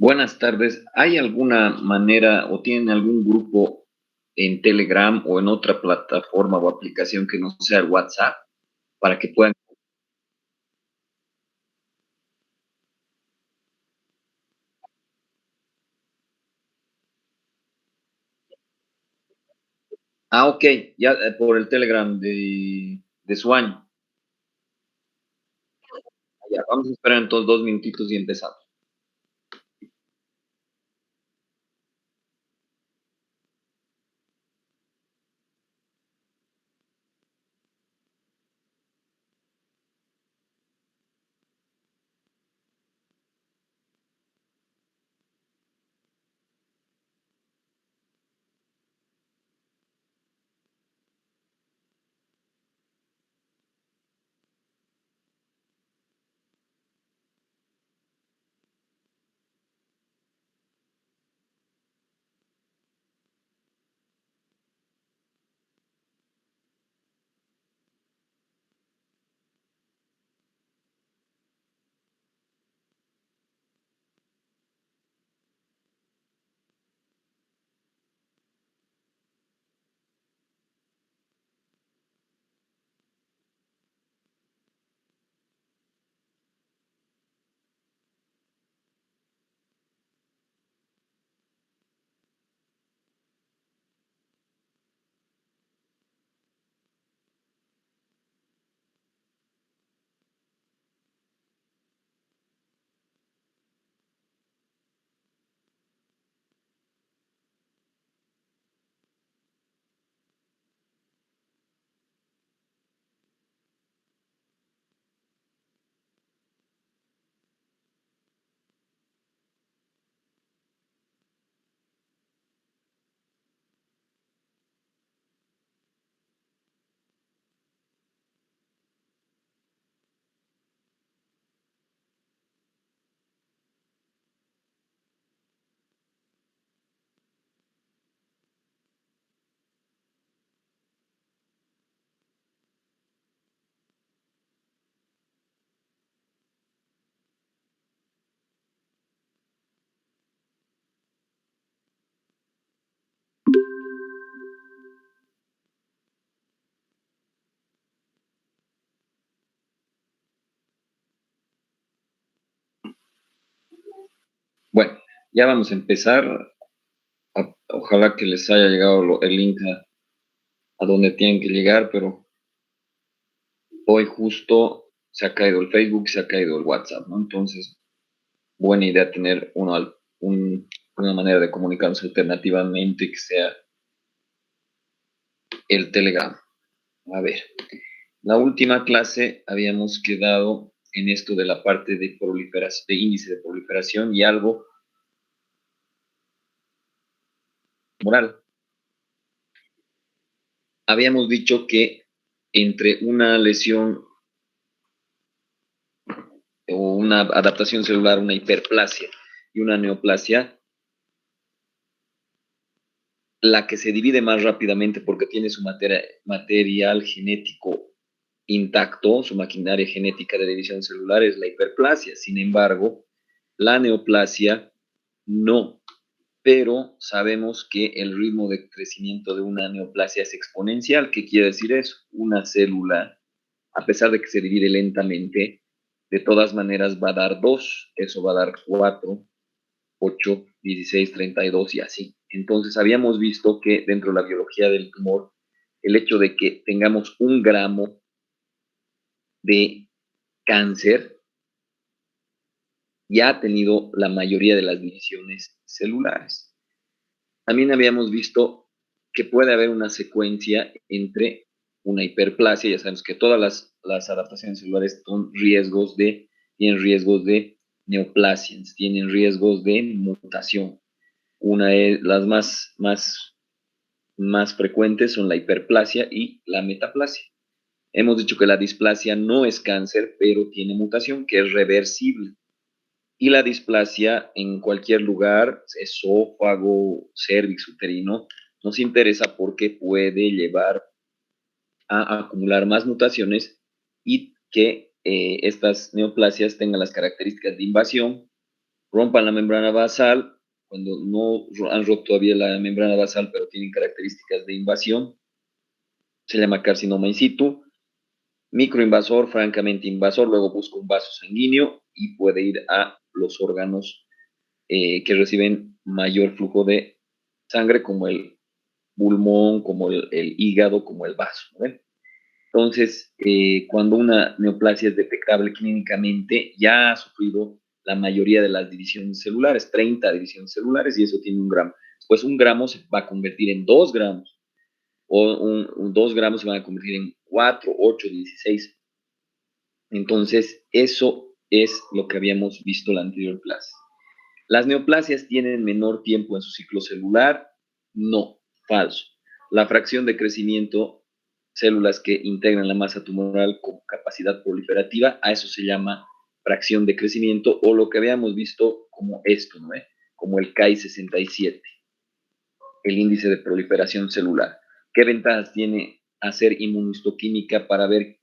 Buenas tardes. ¿Hay alguna manera o tienen algún grupo en Telegram o en otra plataforma o aplicación que no sea el WhatsApp para que puedan? Ok, ya por el Telegram de su año. Ya, vamos a esperar entonces 2 minutitos y empezamos. Bueno, ya vamos a empezar. Ojalá que les haya llegado el link a donde tienen que llegar, pero hoy justo se ha caído el Facebook, se ha caído el WhatsApp, ¿no? Entonces, buena idea tener una manera de comunicarnos alternativamente que sea el Telegram. A ver, la última clase habíamos quedado en esto de la parte de proliferación, de índice de proliferación y algo moral. Habíamos dicho que entre una lesión o una adaptación celular, una hiperplasia y una neoplasia, la que se divide más rápidamente porque tiene su material genético intacto, su maquinaria genética de división celular es la hiperplasia. Sin embargo, la neoplasia no, pero sabemos que el ritmo de crecimiento de una neoplasia es exponencial. ¿Qué quiere decir eso? Una célula, a pesar de que se divide lentamente, de todas maneras va a dar 2, eso va a dar 4, 8, 16, 32 y así. Entonces habíamos visto que dentro de la biología del tumor, el hecho de que tengamos 1 gramo de cáncer ya ha tenido la mayoría de las divisiones celulares. También habíamos visto que puede haber una secuencia entre una hiperplasia, ya sabemos que todas las adaptaciones celulares tienen riesgos de neoplasias, tienen riesgos de mutación. Las más frecuentes son la hiperplasia y la metaplasia. Hemos dicho que la displasia no es cáncer, pero tiene mutación que es reversible. Y la displasia en cualquier lugar, esófago, cervix, uterino, nos interesa porque puede llevar a acumular más mutaciones y que estas neoplasias tengan las características de invasión rompan la membrana basal, cuando no han roto todavía la membrana basal, pero tienen características de invasión, se llama carcinoma in situ. Microinvasor, francamente invasor, luego busca un vaso sanguíneo y puede ir a los órganos que reciben mayor flujo de sangre, como el pulmón, como el hígado, como el vaso. ¿no? Entonces, cuando una neoplasia es detectable clínicamente, ya ha sufrido la mayoría de las divisiones celulares, 30 divisiones celulares, y eso tiene 1 gramo. Pues 1 gramo se va a convertir en 2 gramos, o 2 gramos se van a convertir en 4, 8, 16. Entonces, eso es lo que habíamos visto en la anterior clase. ¿Las neoplasias tienen menor tiempo en su ciclo celular? No, falso. La fracción de crecimiento, células que integran la masa tumoral con capacidad proliferativa, a eso se llama fracción de crecimiento, o lo que habíamos visto como esto, ¿no? Como el Ki-67, el índice de proliferación celular. ¿Qué ventajas tiene hacer inmunohistoquímica para ver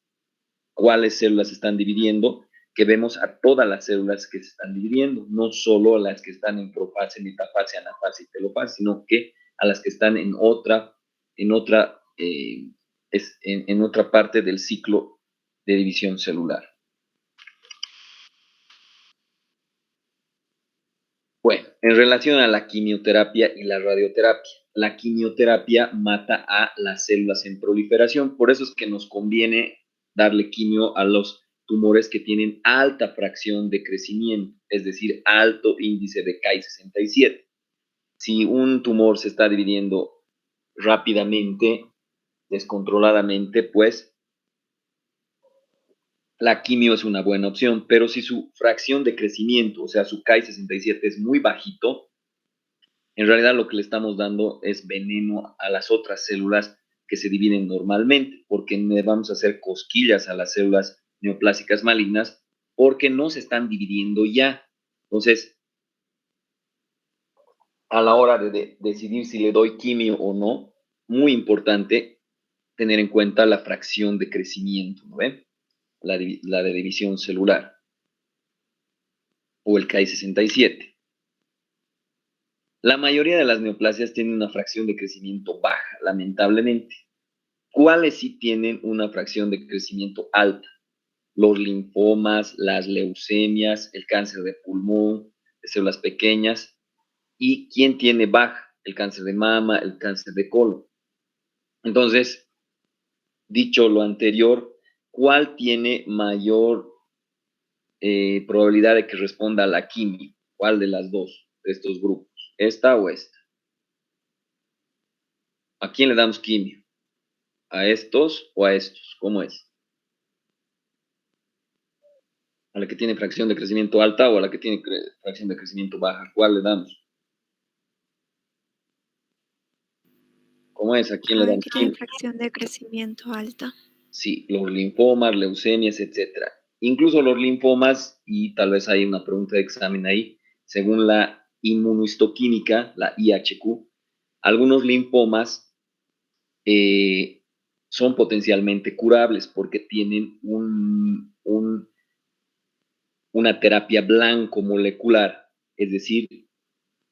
cuáles células se están dividiendo? Que vemos a todas las células que se están dividiendo, no solo a las que están en profase, metafase, anafase y telofase, sino que a las que están en otra parte del ciclo de división celular. Bueno, en relación a la quimioterapia y la radioterapia, la quimioterapia mata a las células en proliferación, por eso es que nos conviene darle quimio a los tumores que tienen alta fracción de crecimiento, es decir, alto índice de Ki-67. Si un tumor se está dividiendo rápidamente, descontroladamente, pues la quimio es una buena opción, pero si su fracción de crecimiento, o sea, su Ki-67 es muy bajito, en realidad lo que le estamos dando es veneno a las otras células que se dividen normalmente, porque le vamos a hacer cosquillas a las células neoplásicas malignas porque no se están dividiendo ya. Entonces, a la hora de decidir si le doy quimio o no, muy importante tener en cuenta la fracción de crecimiento, ¿no ven? La de división celular, o el Ki-67. La mayoría de las neoplasias tienen una fracción de crecimiento baja, lamentablemente. ¿Cuáles sí tienen una fracción de crecimiento alta? Los linfomas, las leucemias, el cáncer de pulmón, de células pequeñas. ¿Y quién tiene baja? El cáncer de mama, el cáncer de colon. Entonces, dicho lo anterior, ¿cuál tiene mayor probabilidad de que responda a la quimio? ¿Cuál de las dos, de estos grupos? ¿Esta o esta? ¿A quién le damos quimio? ¿A estos o a estos? ¿Cómo es? ¿A la que tiene fracción de crecimiento alta o a la que tiene fracción de crecimiento baja? ¿Cuál le damos? ¿Cómo es? ¿A quién le damos que tiene quimio? fracción de crecimiento alta. Sí, los linfomas, leucemias, etcétera. Incluso los linfomas, y tal vez hay una pregunta de examen ahí, según la inmunohistoquímica, la IHQ, algunos linfomas son potencialmente curables porque tienen una terapia blanco molecular, es decir,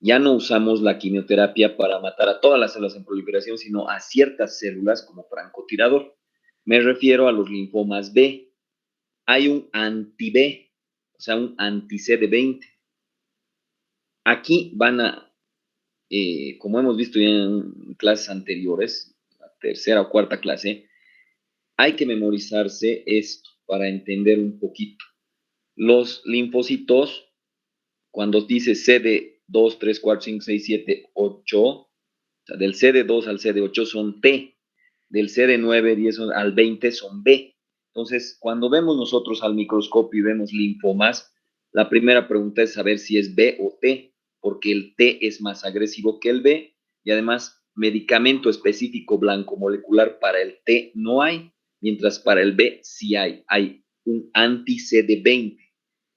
ya no usamos la quimioterapia para matar a todas las células en proliferación, sino a ciertas células como francotirador. Me refiero a los linfomas B. Hay un anti-B, o sea, un anti-CD20. Aquí van a, como hemos visto ya en clases anteriores, la tercera o cuarta clase, hay que memorizarse esto para entender un poquito. Los linfocitos, cuando dice CD2, 3, 4, 5, 6, 7, 8, o sea, del CD2 al CD8 son T, del CD9, 10 al 20 son B. Entonces, cuando vemos nosotros al microscopio y vemos linfomas, la primera pregunta es saber si es B o T, porque el T es más agresivo que el B y además medicamento específico blanco molecular para el T no hay, mientras para el B sí hay. Hay un anti-CD20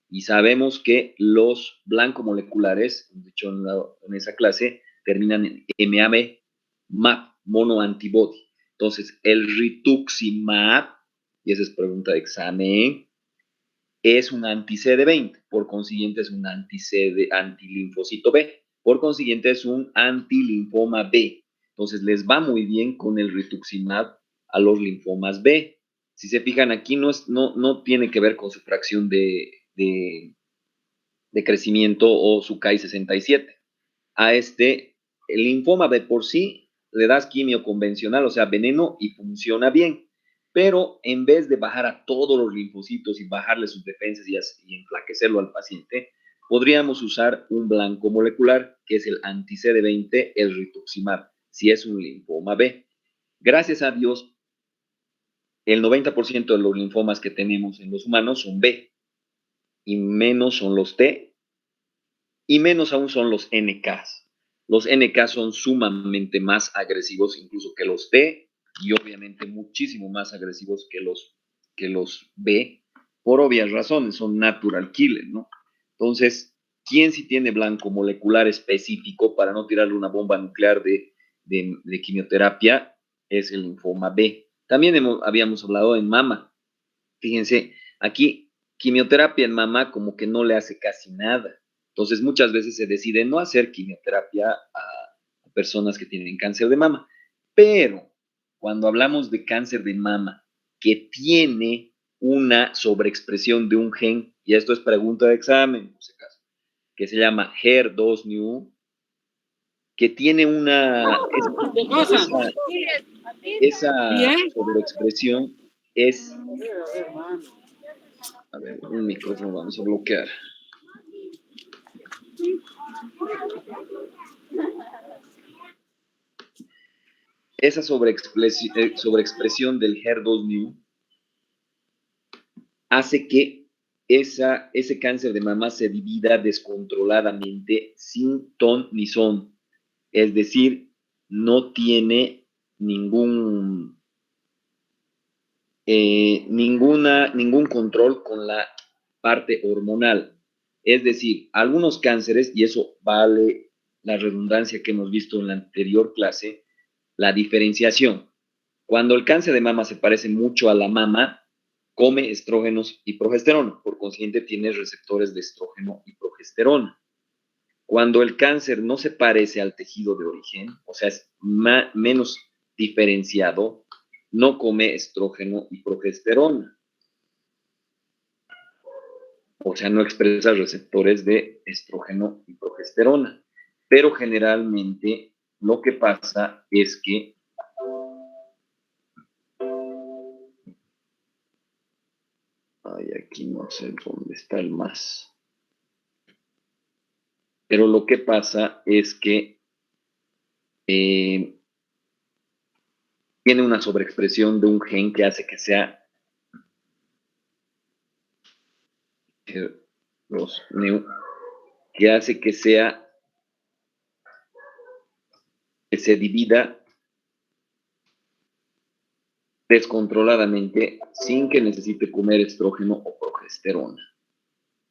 y sabemos que los blancomoleculares, dicho en esa clase, terminan en MAB, MAP, monoantibody. Entonces, el rituximab, y esa es pregunta de examen, es un anti-CD20, por consiguiente es un antilinfocito B, por consiguiente es un antilinfoma B. Entonces les va muy bien con el rituximab a los linfomas B. Si se fijan aquí no tiene que ver con su fracción de crecimiento o su Ki-67. A el linfoma de por sí le das quimio convencional, o sea, veneno, y funciona bien. Pero en vez de bajar a todos los linfocitos y bajarle sus defensas y enflaquecerlo al paciente, podríamos usar un blanco molecular, que es el anti-CD20, el rituximab, si es un linfoma B. Gracias a Dios, el 90% de los linfomas que tenemos en los humanos son B, y menos son los T, y menos aún son los NKs. Los NK son sumamente más agresivos incluso que los T, y obviamente muchísimo más agresivos que los B, por obvias razones, son natural killer, ¿no? Entonces, ¿quién sí tiene blanco molecular específico para no tirarle una bomba nuclear de quimioterapia? Es el linfoma B. También habíamos hablado en mama. Fíjense, aquí quimioterapia en mama como que no le hace casi nada. Entonces muchas veces se decide no hacer quimioterapia a personas que tienen cáncer de mama. Pero cuando hablamos de cáncer de mama que tiene una sobreexpresión de un gen, y esto es pregunta de examen, por si acaso, que se llama HER2-Neu, que tiene esa sobreexpresión es, a ver, un micrófono vamos a bloquear. Esa sobreexpresión del HER2-Neu hace que ese cáncer de mama se divida descontroladamente sin ton ni son. Es decir, no tiene ningún control con la parte hormonal. Es decir, algunos cánceres, y eso vale la redundancia que hemos visto en la anterior clase, la diferenciación. Cuando el cáncer de mama se parece mucho a la mama, come estrógenos y progesterona. Por consiguiente, tiene receptores de estrógeno y progesterona. Cuando el cáncer no se parece al tejido de origen, o sea, es menos diferenciado, no come estrógeno y progesterona. O sea, no expresa receptores de estrógeno y progesterona. Pero generalmente lo que pasa es que aquí no sé dónde está el más. Pero lo que pasa es que tiene una sobreexpresión de un gen que hace que sea que se divida descontroladamente sin que necesite comer estrógeno o progesterona.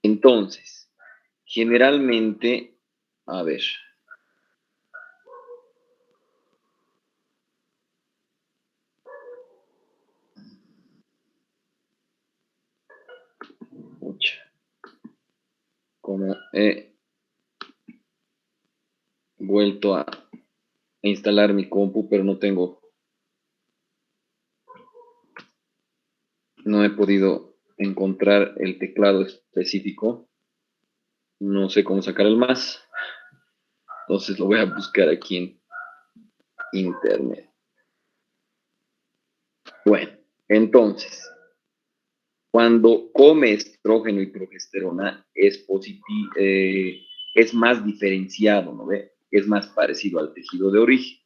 Entonces, generalmente, a ver, como he vuelto a instalar mi compu, pero no he podido encontrar el teclado específico. No sé cómo sacar el más. Entonces lo voy a buscar aquí en internet. Bueno, entonces, cuando come estrógeno y progesterona es más diferenciado, ¿no ve? Es más parecido al tejido de origen.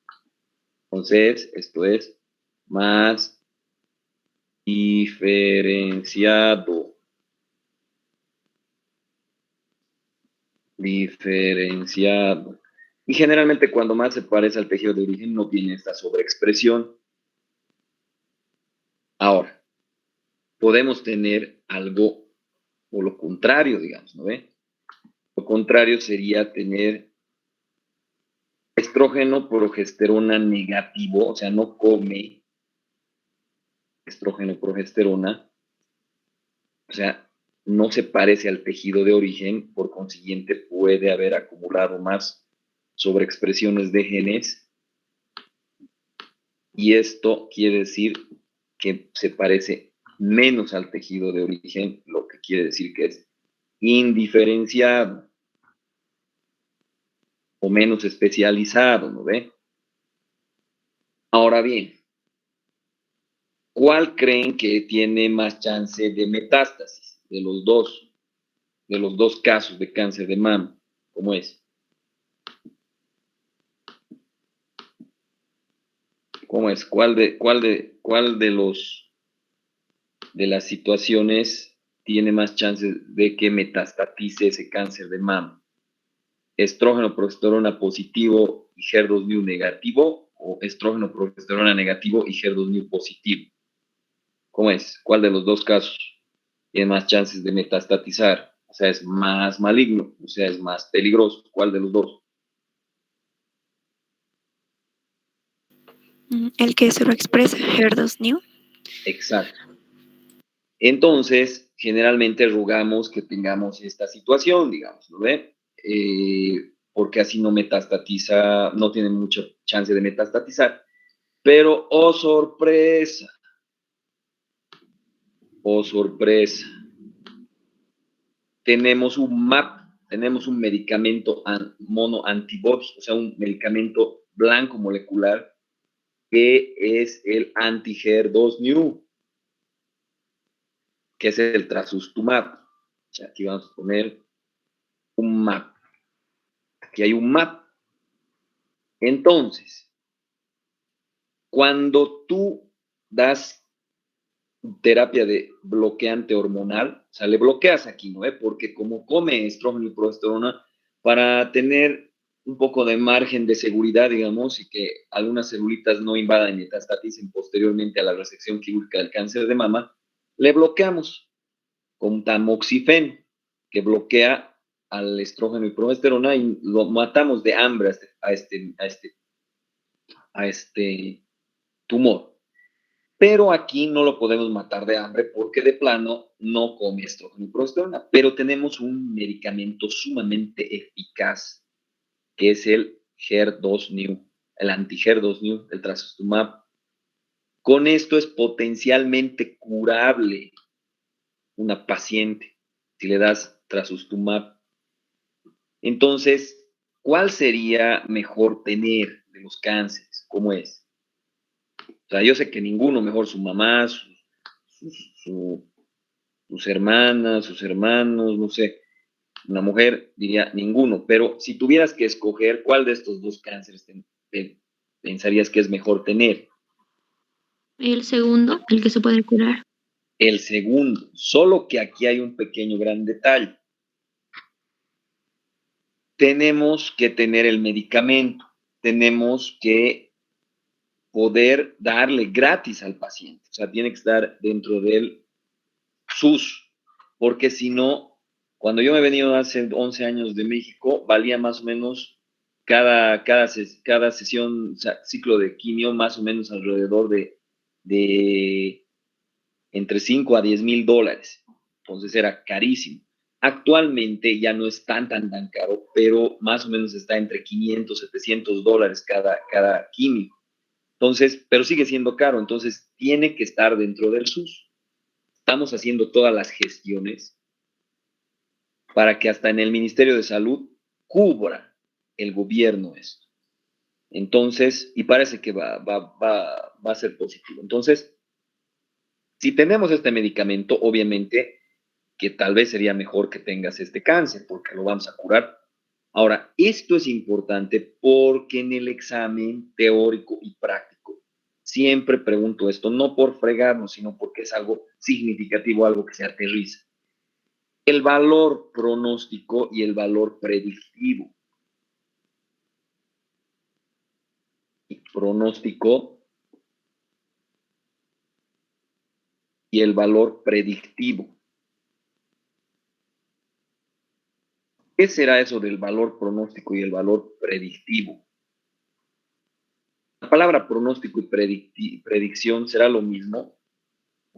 Entonces, esto es más diferenciado. Y generalmente cuando más se parece al tejido de origen no tiene esta sobreexpresión. Ahora, podemos tener algo o lo contrario, digamos, ¿no ve? Lo contrario sería tener estrógeno, progesterona negativo, o sea, no come estrógeno, progesterona, o sea, no se parece al tejido de origen, por consiguiente puede haber acumulado más sobreexpresiones de genes, y esto quiere decir que se parece menos al tejido de origen, lo que quiere decir que es indiferenciado o menos especializado, ¿no ve? Ahora bien, ¿cuál creen que tiene más chance de metástasis de los dos casos de cáncer de mama? ¿Cómo es? ¿Cómo es? ¿Cuál de las situaciones tiene más chances de que metastatice ese cáncer de mama? ¿Estrógeno, progesterona positivo y HER2/neu negativo o estrógeno, progesterona negativo y HER2/neu positivo? ¿Cómo es? ¿Cuál de los dos casos tiene más chances de metastatizar? O sea, es más maligno, o sea, es más peligroso. ¿Cuál de los dos? El que solo expresa HER2/neu. Exacto. Entonces, generalmente rogamos que tengamos esta situación, digamos, ¿no ve? Porque así no metastatiza, no tiene mucha chance de metastatizar. Pero, oh sorpresa, tenemos un MAP, tenemos un medicamento monoantibody, o sea, un medicamento blanco molecular que es el anti-HER2/neu, que es el trastuzumab. O sea, aquí vamos a poner un MAP. Aquí hay un MAP. Entonces, cuando tú das terapia de bloqueante hormonal, o sea, le bloqueas aquí, ¿no? Porque como come estrógeno y progesterona, para tener un poco de margen de seguridad, digamos, y que algunas celulitas no invadan y metastaticen posteriormente a la resección quirúrgica del cáncer de mama, le bloqueamos con tamoxifeno, que bloquea al estrógeno y progesterona y lo matamos de hambre a este tumor. Pero aquí no lo podemos matar de hambre porque de plano no come estrógeno y progesterona. Pero tenemos un medicamento sumamente eficaz, que es el HER2/neu, el anti-HER2/neu, el trastuzumab. Con esto es potencialmente curable una paciente si le das trastuzumab. Entonces, ¿cuál sería mejor tener de los cánceres? ¿Cómo es? O sea, yo sé que ninguno, mejor su mamá, su, su, sus hermanas, sus hermanos, no sé, una mujer diría ninguno, pero si tuvieras que escoger, ¿cuál de estos dos cánceres pensarías que es mejor tener? El segundo, el que se puede curar. El segundo, solo que aquí hay un pequeño gran detalle. Tenemos que tener el medicamento, tenemos que poder darle gratis al paciente, o sea, tiene que estar dentro del SUS, porque si no, cuando yo me he venido hace 11 años de México, valía más o menos cada sesión, o sea, ciclo de quimio, más o menos alrededor de entre 5 a 10 mil dólares. Entonces era carísimo. Actualmente ya no es tan caro, pero más o menos está entre 500, 700 dólares cada quimio. Entonces, pero sigue siendo caro, entonces tiene que estar dentro del SUS. Estamos haciendo todas las gestiones para que hasta en el Ministerio de Salud cubra el gobierno esto. Entonces, y parece que va a ser positivo. Entonces, si tenemos este medicamento, obviamente que tal vez sería mejor que tengas este cáncer, porque lo vamos a curar. Ahora, esto es importante porque en el examen teórico y práctico siempre pregunto esto, no por fregarnos, sino porque es algo significativo, algo que se aterriza. El valor pronóstico y el valor predictivo. Pronóstico y el valor predictivo. ¿Qué será eso del valor pronóstico y el valor predictivo? La palabra pronóstico y predicción será lo mismo.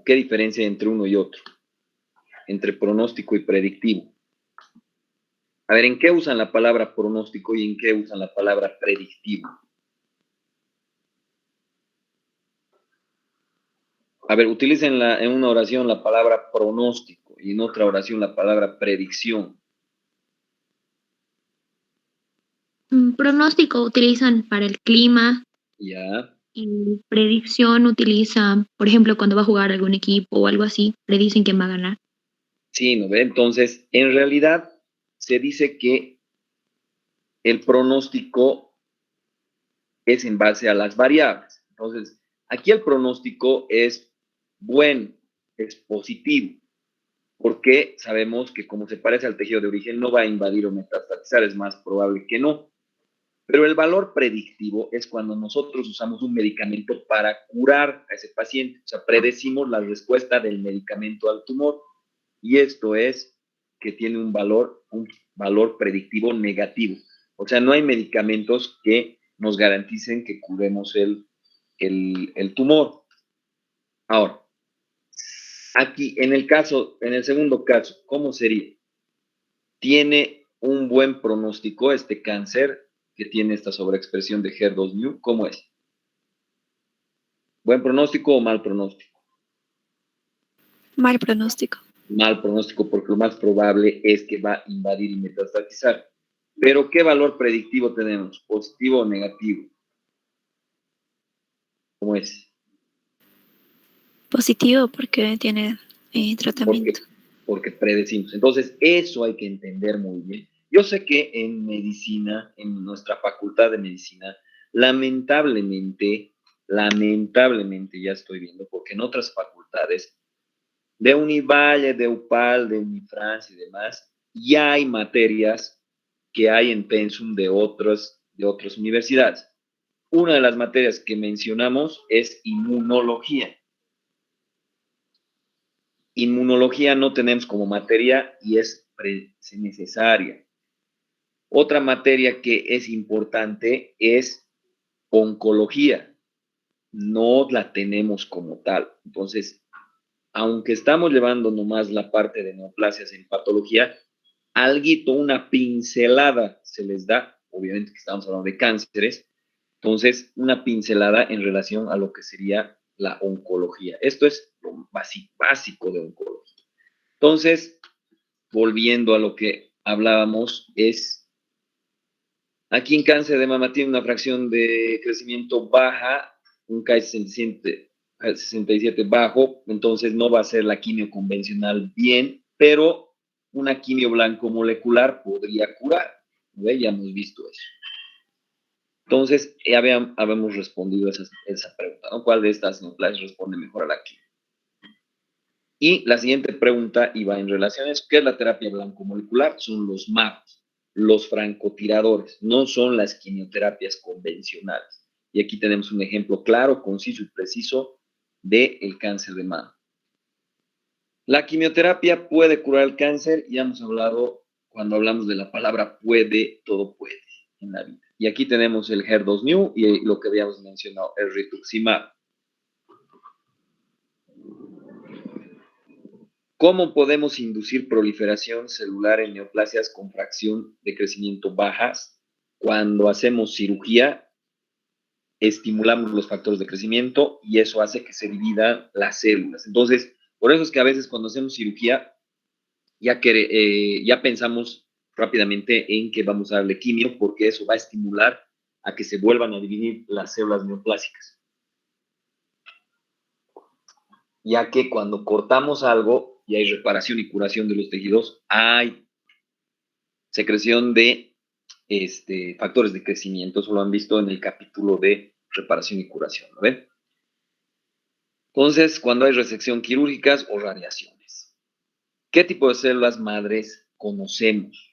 ¿Qué diferencia hay entre uno y otro? entre pronóstico y predictivo. A ver, ¿en qué usan la palabra pronóstico y en qué usan la palabra predictivo? A ver, utilicen en una oración la palabra pronóstico y en otra oración la palabra predicción. Pronóstico utilizan para el clima Ya, y predicción utilizan, por ejemplo, cuando va a jugar algún equipo o algo así, predicen quién va a ganar. sí, ¿no ve? Entonces, en realidad se dice que el pronóstico es en base a las variables. Entonces, aquí el pronóstico es bueno, es positivo, porque sabemos que como se parece al tejido de origen, no va a invadir o metastatizar, es más probable que no. Pero el valor predictivo es cuando nosotros usamos un medicamento para curar a ese paciente. O sea, predecimos la respuesta del medicamento al tumor. Y esto es que tiene un valor predictivo negativo. O sea, no hay medicamentos que nos garanticen que curemos el tumor. Ahora, aquí, en el segundo caso, ¿cómo sería? Tiene un buen pronóstico este cáncer que tiene esta sobreexpresión de HER2/neu. ¿Cómo es? ¿Buen pronóstico o mal pronóstico? Mal pronóstico. Mal pronóstico porque lo más probable es que va a invadir y metastatizar. Pero ¿qué valor predictivo tenemos? ¿Positivo o negativo? ¿Cómo es? Positivo porque tiene tratamiento. Porque predecimos. Entonces, eso hay que entender muy bien. Yo sé que en medicina, en nuestra facultad de medicina, lamentablemente, ya estoy viendo, porque en otras facultades, de Univalle, de UPAL, de Unifrance y demás, ya hay materias que hay en pensum de otras universidades. Una de las materias que mencionamos es inmunología. Inmunología no tenemos como materia y es necesaria. Otra materia que es importante es oncología. No la tenemos como tal. Entonces, aunque estamos llevando nomás la parte de neoplasias en patología, alguito, una pincelada se les da, obviamente que estamos hablando de cánceres, entonces una pincelada en relación a lo que sería la oncología. Esto es lo básico de oncología. Entonces, volviendo a lo que hablábamos, es aquí en cáncer de mama tiene una fracción de crecimiento baja, un Ki-67 bajo, entonces no va a ser la quimio convencional bien, pero una quimio blanco molecular podría curar. ¿Ve? Ya hemos visto eso. Entonces, ya habíamos respondido esa pregunta, ¿no? ¿Cuál de estas neoplasias responde mejor a la quimio? Y la siguiente pregunta iba en relaciones, ¿qué es la terapia blanco-molecular? Son los MAPs, los francotiradores, no son las quimioterapias convencionales. Y aquí tenemos un ejemplo claro, conciso y preciso del cáncer de mama. La quimioterapia puede curar el cáncer, ya hemos hablado, cuando hablamos de la palabra puede, todo puede en la vida. Y aquí tenemos el HER2/neu y lo que habíamos mencionado, el rituximab. ¿Cómo podemos inducir proliferación celular en neoplasias con fracción de crecimiento bajas? Cuando hacemos cirugía, estimulamos los factores de crecimiento y eso hace que se dividan las células. Entonces, por eso es que a veces cuando hacemos cirugía, ya pensamos rápidamente en que vamos a darle quimio porque eso va a estimular a que se vuelvan a dividir las células neoplásicas. Ya que cuando cortamos algo y hay reparación y curación de los tejidos, hay secreción de factores de crecimiento. Eso lo han visto en el capítulo de reparación y curación, ¿no ven? Entonces, cuando hay resección quirúrgicas o radiaciones, ¿qué tipo de células madres conocemos?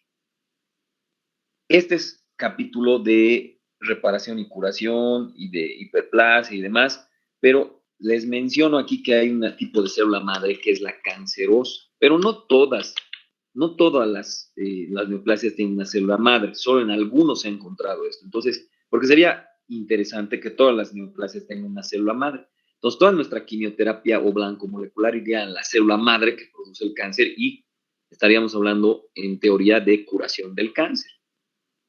Este es capítulo de reparación y curación y de hiperplasia y demás, pero les menciono aquí que hay un tipo de célula madre que es la cancerosa, pero no todas las neoplasias tienen una célula madre, solo en algunos se ha encontrado esto. Entonces, porque sería interesante que todas las neoplasias tengan una célula madre, Entonces, toda nuestra quimioterapia o blanco molecular iría en la célula madre que produce el cáncer y estaríamos hablando, en teoría, de curación del cáncer.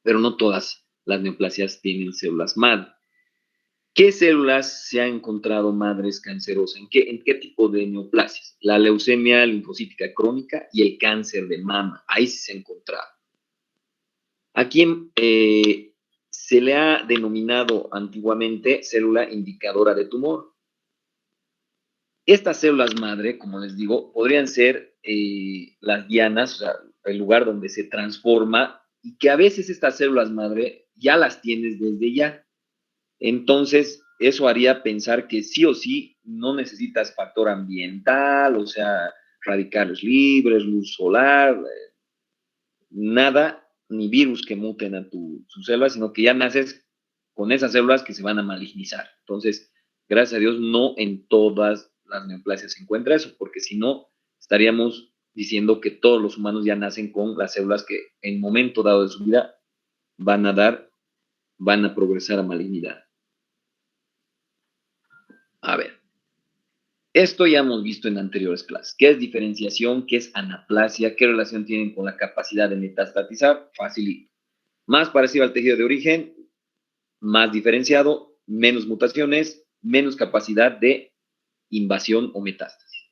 Pero no todas las neoplasias tienen células madre. ¿Qué células se han encontrado madres cancerosas? ¿En qué tipo de neoplasias? La leucemia linfocítica crónica y el cáncer de mama. Ahí sí se ha encontrado. Aquí se le ha denominado antiguamente célula indicadora de tumor. Estas células madre, como les digo, podrían ser las dianas, o sea, el lugar donde se transforma, y que a veces estas células madre ya las tienes desde ya. Entonces, eso haría pensar que sí o sí no necesitas factor ambiental, o sea, radicales libres, luz solar, nada, ni virus que muten a tus células, sino que ya naces con esas células que se van a malignizar. Entonces, gracias a Dios, no en todas las neoplasias se encuentra eso, porque si no, estaríamos diciendo que todos los humanos ya nacen con las células que en momento dado de su vida van a progresar a malignidad. A ver, esto ya hemos visto en anteriores clases. ¿Qué es diferenciación? ¿Qué es anaplasia? ¿Qué relación tienen con la capacidad de metastatizar? Facilito. Más parecido al tejido de origen, más diferenciado, menos mutaciones, menos capacidad de invasión o metástasis.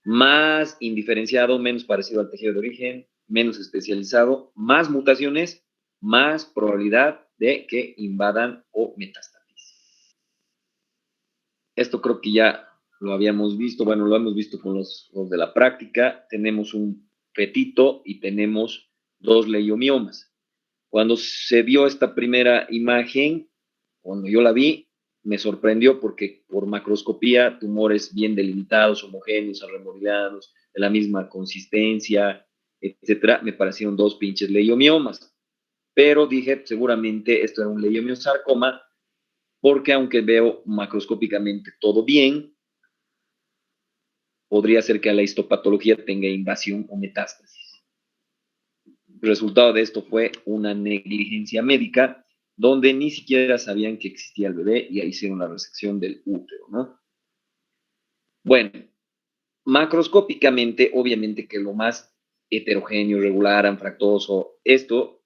Más indiferenciado, menos parecido al tejido de origen, menos especializado, más mutaciones, más probabilidad de que invadan o metastasicen. Esto creo que ya lo habíamos visto, bueno, lo hemos visto con los de la práctica. Tenemos un fetito y tenemos 2 leiomiomas. Cuando se vio esta primera imagen, cuando yo la vi, me sorprendió porque por macroscopía, tumores bien delimitados, homogéneos, arremolidados, de la misma consistencia, etcétera, me parecieron 2 pinches leiomiomas. Pero dije, seguramente esto era un leiomiosarcoma, porque aunque veo macroscópicamente todo bien, podría ser que la histopatología tenga invasión o metástasis. El resultado de esto fue una negligencia médica donde ni siquiera sabían que existía el bebé y ahí hicieron la resección del útero, ¿no? Bueno, macroscópicamente, obviamente que lo más heterogéneo, regular, anfractuoso, esto,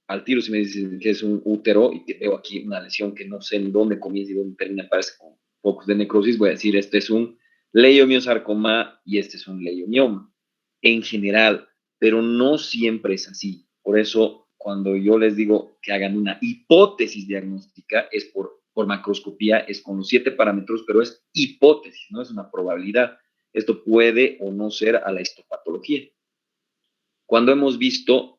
al tiro si me dicen que es un útero y que veo aquí una lesión que no sé ni dónde comienza y dónde termina, parece con focos de necrosis, voy a decir, este es un leiomiosarcoma y este es un leiomioma, en general, pero no siempre es así. Por eso, cuando yo les digo que hagan una hipótesis diagnóstica, es por macroscopía, es con los 7 parámetros, pero es hipótesis, no es una probabilidad. Esto puede o no ser a la histopatología. Cuando hemos visto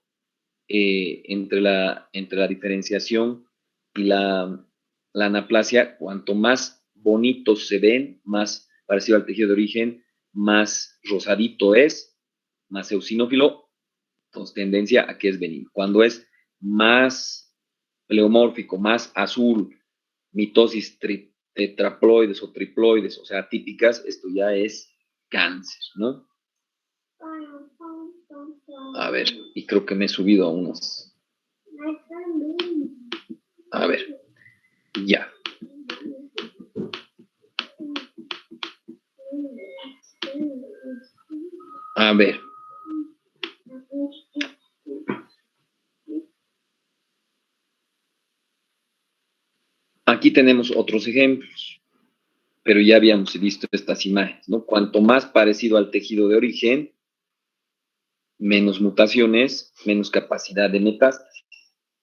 entre la diferenciación y la anaplasia, cuanto más bonitos se ven, más parecido al tejido de origen, más rosadito es, más eosinófilo, entonces tendencia a que es benigno. Cuando es más pleomórfico, más azul, mitosis tetraploides o triploides, o sea, típicas, esto ya es cáncer, ¿no? A ver, y creo que me he subido a unos. A ver, ya. A ver. Aquí tenemos otros ejemplos, pero ya habíamos visto estas imágenes, ¿no? Cuanto más parecido al tejido de origen, menos mutaciones, menos capacidad de metástasis.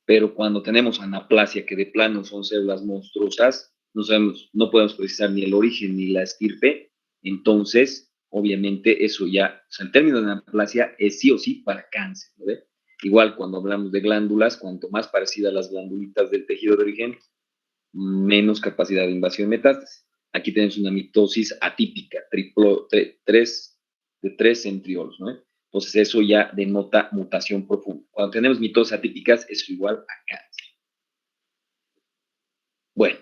Pero cuando tenemos anaplasia, que de plano son células monstruosas, no podemos precisar ni el origen ni la estirpe, entonces, obviamente, eso ya, o sea, el término de anaplasia es sí o sí para cáncer, ¿no? Igual cuando hablamos de glándulas, cuanto más parecida a las glandulitas del tejido de origen, menos capacidad de invasión de metástasis. Aquí tenemos una mitosis atípica, de 3 centriolos, ¿no? Entonces eso ya denota mutación profunda. Cuando tenemos mitosis atípicas, es igual a cáncer. Bueno,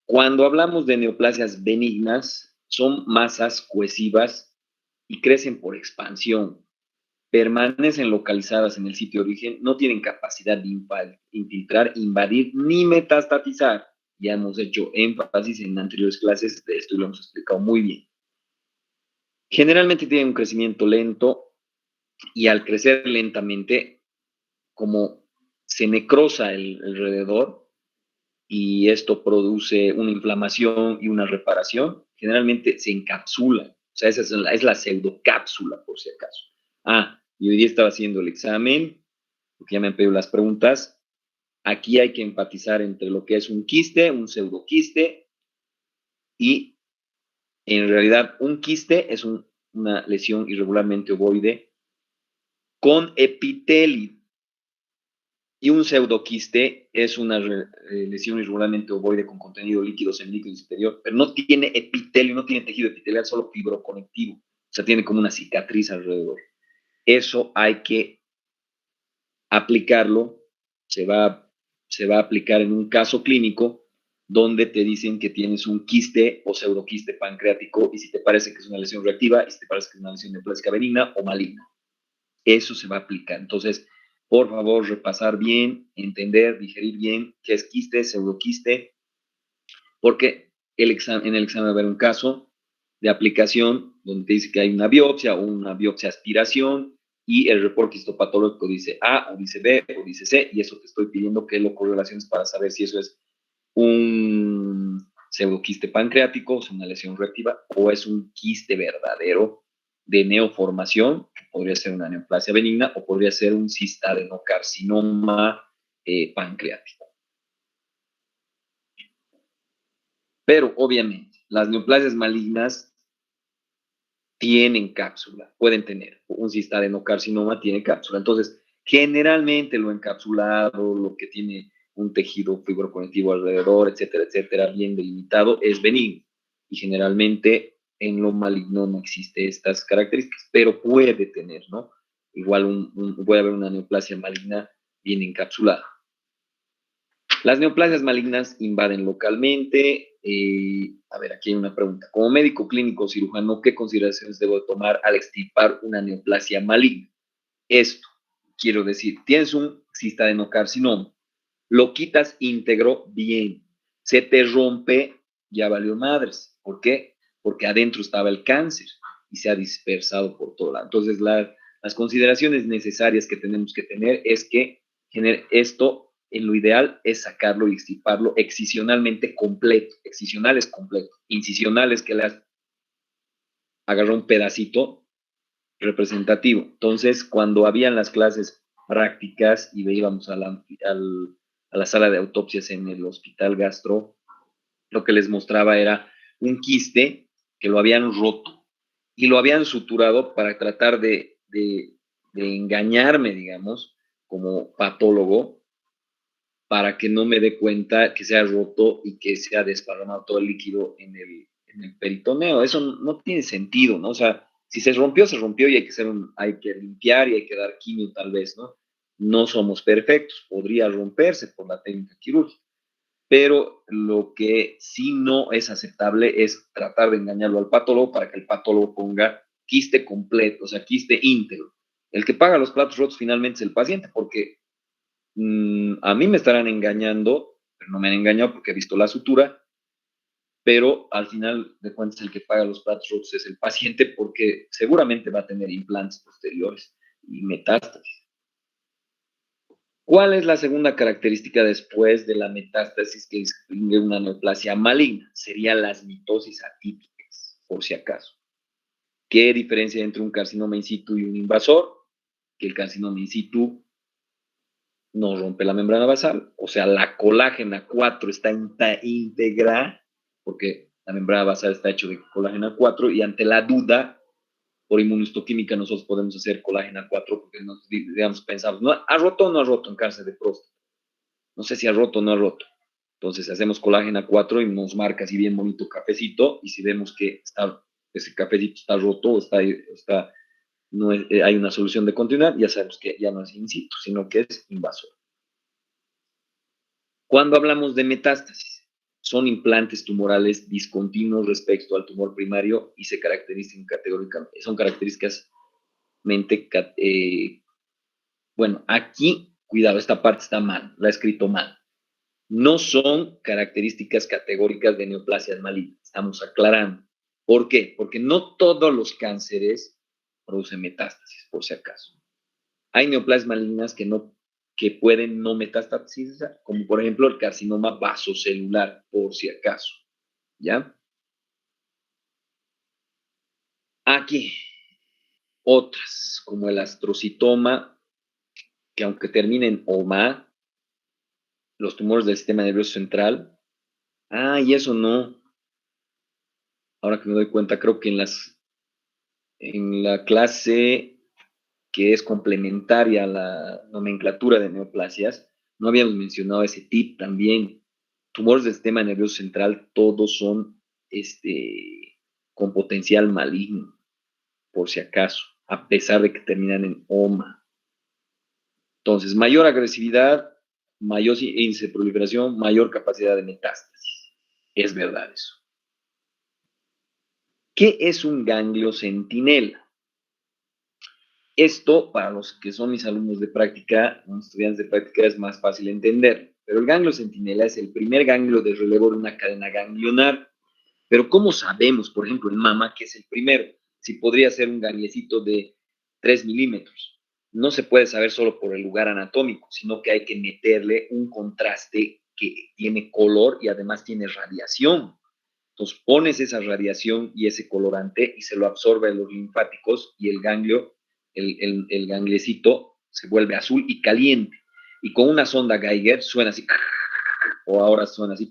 cuando hablamos de neoplasias benignas, son masas cohesivas y crecen por expansión. Permanecen localizadas en el sitio de origen, no tienen capacidad de infiltrar, invadir ni metastatizar. ya hemos hecho énfasis en anteriores clases de esto y lo hemos explicado muy bien. Generalmente tienen un crecimiento lento y al crecer lentamente, como se necrosa el alrededor y esto produce una inflamación y una reparación, generalmente se encapsula. O sea, esa es la pseudocápsula, por si acaso. Y hoy día estaba haciendo el examen, porque ya me han pedido las preguntas. Aquí hay que enfatizar entre lo que es un quiste, un pseudoquiste, y en realidad un quiste es una lesión irregularmente ovoide con epitelio. Y un pseudoquiste es una lesión irregularmente ovoide con contenido líquido semilíquido superior, pero no tiene epitelio, no tiene tejido epitelial, solo fibroconectivo. O sea, tiene como una cicatriz alrededor. Eso hay que aplicarlo, se va a aplicar en un caso clínico donde te dicen que tienes un quiste o pseudoquiste pancreático y si te parece que es una lesión reactiva y si te parece que es una lesión neoplásica benigna o maligna. Eso se va a aplicar. Entonces, por favor, repasar bien, entender, digerir bien qué es quiste, pseudoquiste, porque en el examen va a haber un caso de aplicación donde te dice que hay una biopsia o una biopsia aspiración y el reporte histopatológico dice A o dice B o dice C y eso te estoy pidiendo que lo correlaciones para saber si eso es un pseudoquiste pancreático, o sea, una lesión reactiva, o es un quiste verdadero de neoformación, que podría ser una neoplasia benigna o podría ser un cistadenocarcinoma pancreático. Pero obviamente, las neoplasias malignas tienen cápsula, pueden tener. Un cistadenocarcinoma tiene cápsula. Entonces, generalmente lo encapsulado, lo que tiene un tejido fibroconectivo alrededor, etcétera, bien delimitado, es benigno. Y generalmente en lo maligno no existe estas características, pero puede tener, ¿no? Igual puede haber una neoplasia maligna bien encapsulada. Las neoplasias malignas invaden localmente. A ver, aquí hay una pregunta. Como médico clínico cirujano, ¿qué consideraciones debo tomar al extirpar una neoplasia maligna? Esto, quiero decir, tienes un cistadenocarcinoma, lo quitas íntegro, bien. Se te rompe, ya valió madres. ¿Por qué? Porque adentro estaba el cáncer y se ha dispersado por todo lado. Entonces, las consideraciones necesarias que tenemos que tener es que esto en lo ideal es sacarlo y extirparlo excisionalmente completo. Excisional es completo. Incisional es que le has agarrado un pedacito representativo. Entonces, cuando habían las clases prácticas y íbamos a la sala de autopsias en el hospital gastro, lo que les mostraba era un quiste que lo habían roto y lo habían suturado para tratar de engañarme, digamos, como patólogo, para que no me dé cuenta que se ha roto y que se ha desparramado todo el líquido en el peritoneo. Eso no tiene sentido, ¿no? O sea, si se rompió y hay que limpiar y hay que dar quimio tal vez, ¿no? No somos perfectos, podría romperse por la técnica quirúrgica, pero lo que sí no es aceptable es tratar de engañarlo al patólogo para que el patólogo ponga quiste completo, o sea, quiste íntegro. El que paga los platos rotos finalmente es el paciente, porque a mí me estarán engañando, pero no me han engañado porque he visto la sutura, pero al final de cuentas el que paga los platos rotos es el paciente porque seguramente va a tener implantes posteriores y metástasis. ¿Cuál es la segunda característica después de la metástasis que distingue una neoplasia maligna? Serían las mitosis atípicas, por si acaso. ¿Qué diferencia entre un carcinoma in situ y un invasor? Que el carcinoma in situ no rompe la membrana basal, o sea, la colágena 4 está íntegra, porque la membrana basal está hecha de colágena 4, y ante la duda, por inmunohistoquímica nosotros podemos hacer colágena 4, porque digamos, pensamos, ¿no? ¿Ha roto o no ha roto en cáncer de próstata? No sé si ha roto o no ha roto. Entonces hacemos colágena 4 y nos marca así bien bonito cafecito, y si vemos que ese cafecito está roto o no hay una solución de continuidad, ya sabemos que ya no es in situ, sino que es invasor. Cuando hablamos de metástasis, son implantes tumorales discontinuos respecto al tumor primario y se caracterizan categóricamente, son características bueno, aquí, cuidado, esta parte está mal, la he escrito mal. no son características categóricas de neoplasias malignas. Estamos aclarando. ¿Por qué? Porque no todos los cánceres producen metástasis, por si acaso. Hay neoplasias malignas que pueden no metastasizar, como por ejemplo el carcinoma vasocelular, por si acaso. ¿Ya? Aquí, otras, como el astrocitoma, que aunque termine en OMA, los tumores del sistema nervioso central, y eso no. Ahora que me doy cuenta, creo que en la clase que es complementaria a la nomenclatura de neoplasias, no habíamos mencionado ese tip también. Tumores del sistema nervioso central, todos son con potencial maligno, por si acaso, a pesar de que terminan en OMA. Entonces, mayor agresividad, mayor índice de proliferación, mayor capacidad de metástasis. Es verdad eso. ¿Qué es un ganglio centinela? Esto, para los que son mis alumnos de práctica, estudiantes de práctica, es más fácil entender. Pero el ganglio centinela es el primer ganglio de relevo de una cadena ganglionar. Pero ¿cómo sabemos, por ejemplo, en mama, que es el primero? Si podría ser un gangliecito de 3 milímetros. No se puede saber solo por el lugar anatómico, sino que hay que meterle un contraste que tiene color y además tiene radiación. Entonces pones esa radiación y ese colorante y se lo absorbe a los linfáticos y el ganglio, el gangliecito se vuelve azul y caliente. Y con una sonda Geiger suena así, o ahora suena así,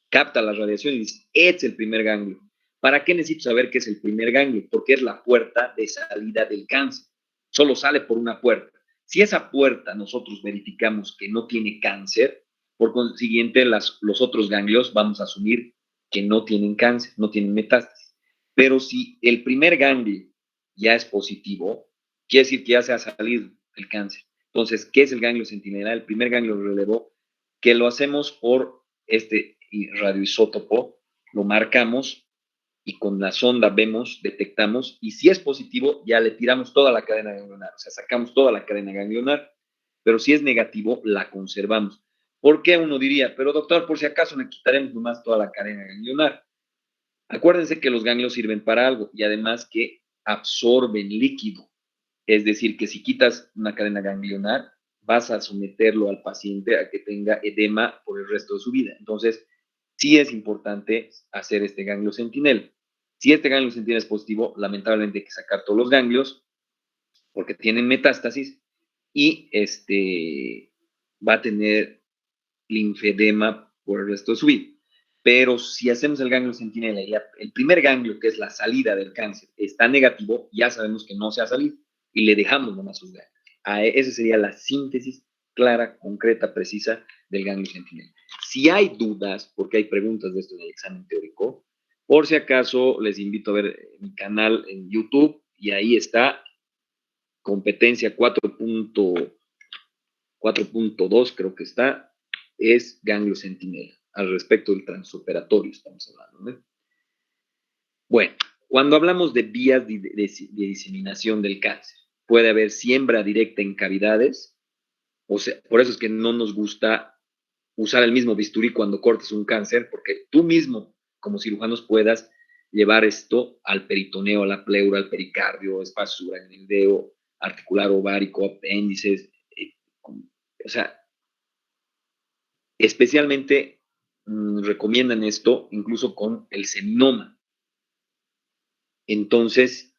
capta la radiación y dice, este es el primer ganglio. ¿Para qué necesito saber qué es el primer ganglio? Porque es la puerta de salida del cáncer. Solo sale por una puerta. Si esa puerta nosotros verificamos que no tiene cáncer, por consiguiente los otros ganglios vamos a asumir que no tienen cáncer, no tienen metástasis. Pero si el primer ganglio ya es positivo, quiere decir que ya se ha salido el cáncer. Entonces, ¿qué es el ganglio centinela? El primer ganglio relevó, que lo hacemos por radioisótopo, lo marcamos y con la sonda vemos, detectamos, y si es positivo, ya le tiramos toda la cadena ganglionar, o sea, sacamos toda la cadena ganglionar, pero si es negativo, la conservamos. ¿Por qué uno diría, pero doctor, por si acaso le quitaremos nomás toda la cadena ganglionar? Acuérdense que los ganglios sirven para algo y además que absorben líquido. Es decir, que si quitas una cadena ganglionar, vas a someterlo al paciente a que tenga edema por el resto de su vida. Entonces, sí es importante hacer este ganglio centinela. Si este ganglio centinela es positivo, lamentablemente hay que sacar todos los ganglios porque tienen metástasis y va a tener linfedema por el resto de su vida. Pero si hacemos el ganglio centinela y el primer ganglio, que es la salida del cáncer, está negativo, ya sabemos que no se ha salido y le dejamos nomás sus ganglios. Esa sería la síntesis clara, concreta, precisa del ganglio centinela. Si hay dudas, porque hay preguntas de esto en el examen teórico, por si acaso les invito a ver mi canal en YouTube y ahí está competencia 4.2, creo que está, es ganglio centinela. Al respecto del transoperatorio estamos hablando, ¿no? Bueno, cuando hablamos de vías de diseminación del cáncer, puede haber siembra directa en cavidades, o sea, por eso es que no nos gusta usar el mismo bisturí cuando cortes un cáncer, porque tú mismo, como cirujanos, puedas llevar esto al peritoneo, a la pleura, al pericardio, espacio subaracnoideo, articular ovárico, apéndices, o sea, especialmente recomiendan esto incluso con el seminoma. Entonces,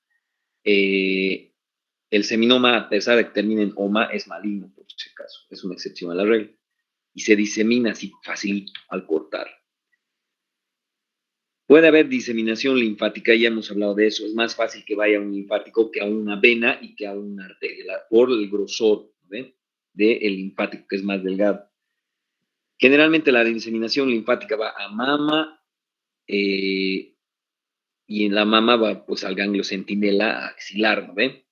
el seminoma, a pesar de que termine en oma, es maligno, por si acaso, es una excepción a la regla. Y se disemina así facilito al cortar. Puede haber diseminación linfática, ya hemos hablado de eso, es más fácil que vaya a un linfático que a una vena y que a una arteria, por el grosor, ¿ven? Del linfático, que es más delgado. Generalmente la diseminación linfática va a mama, y en la mama va pues al ganglio centinela axilar, ¿no ven?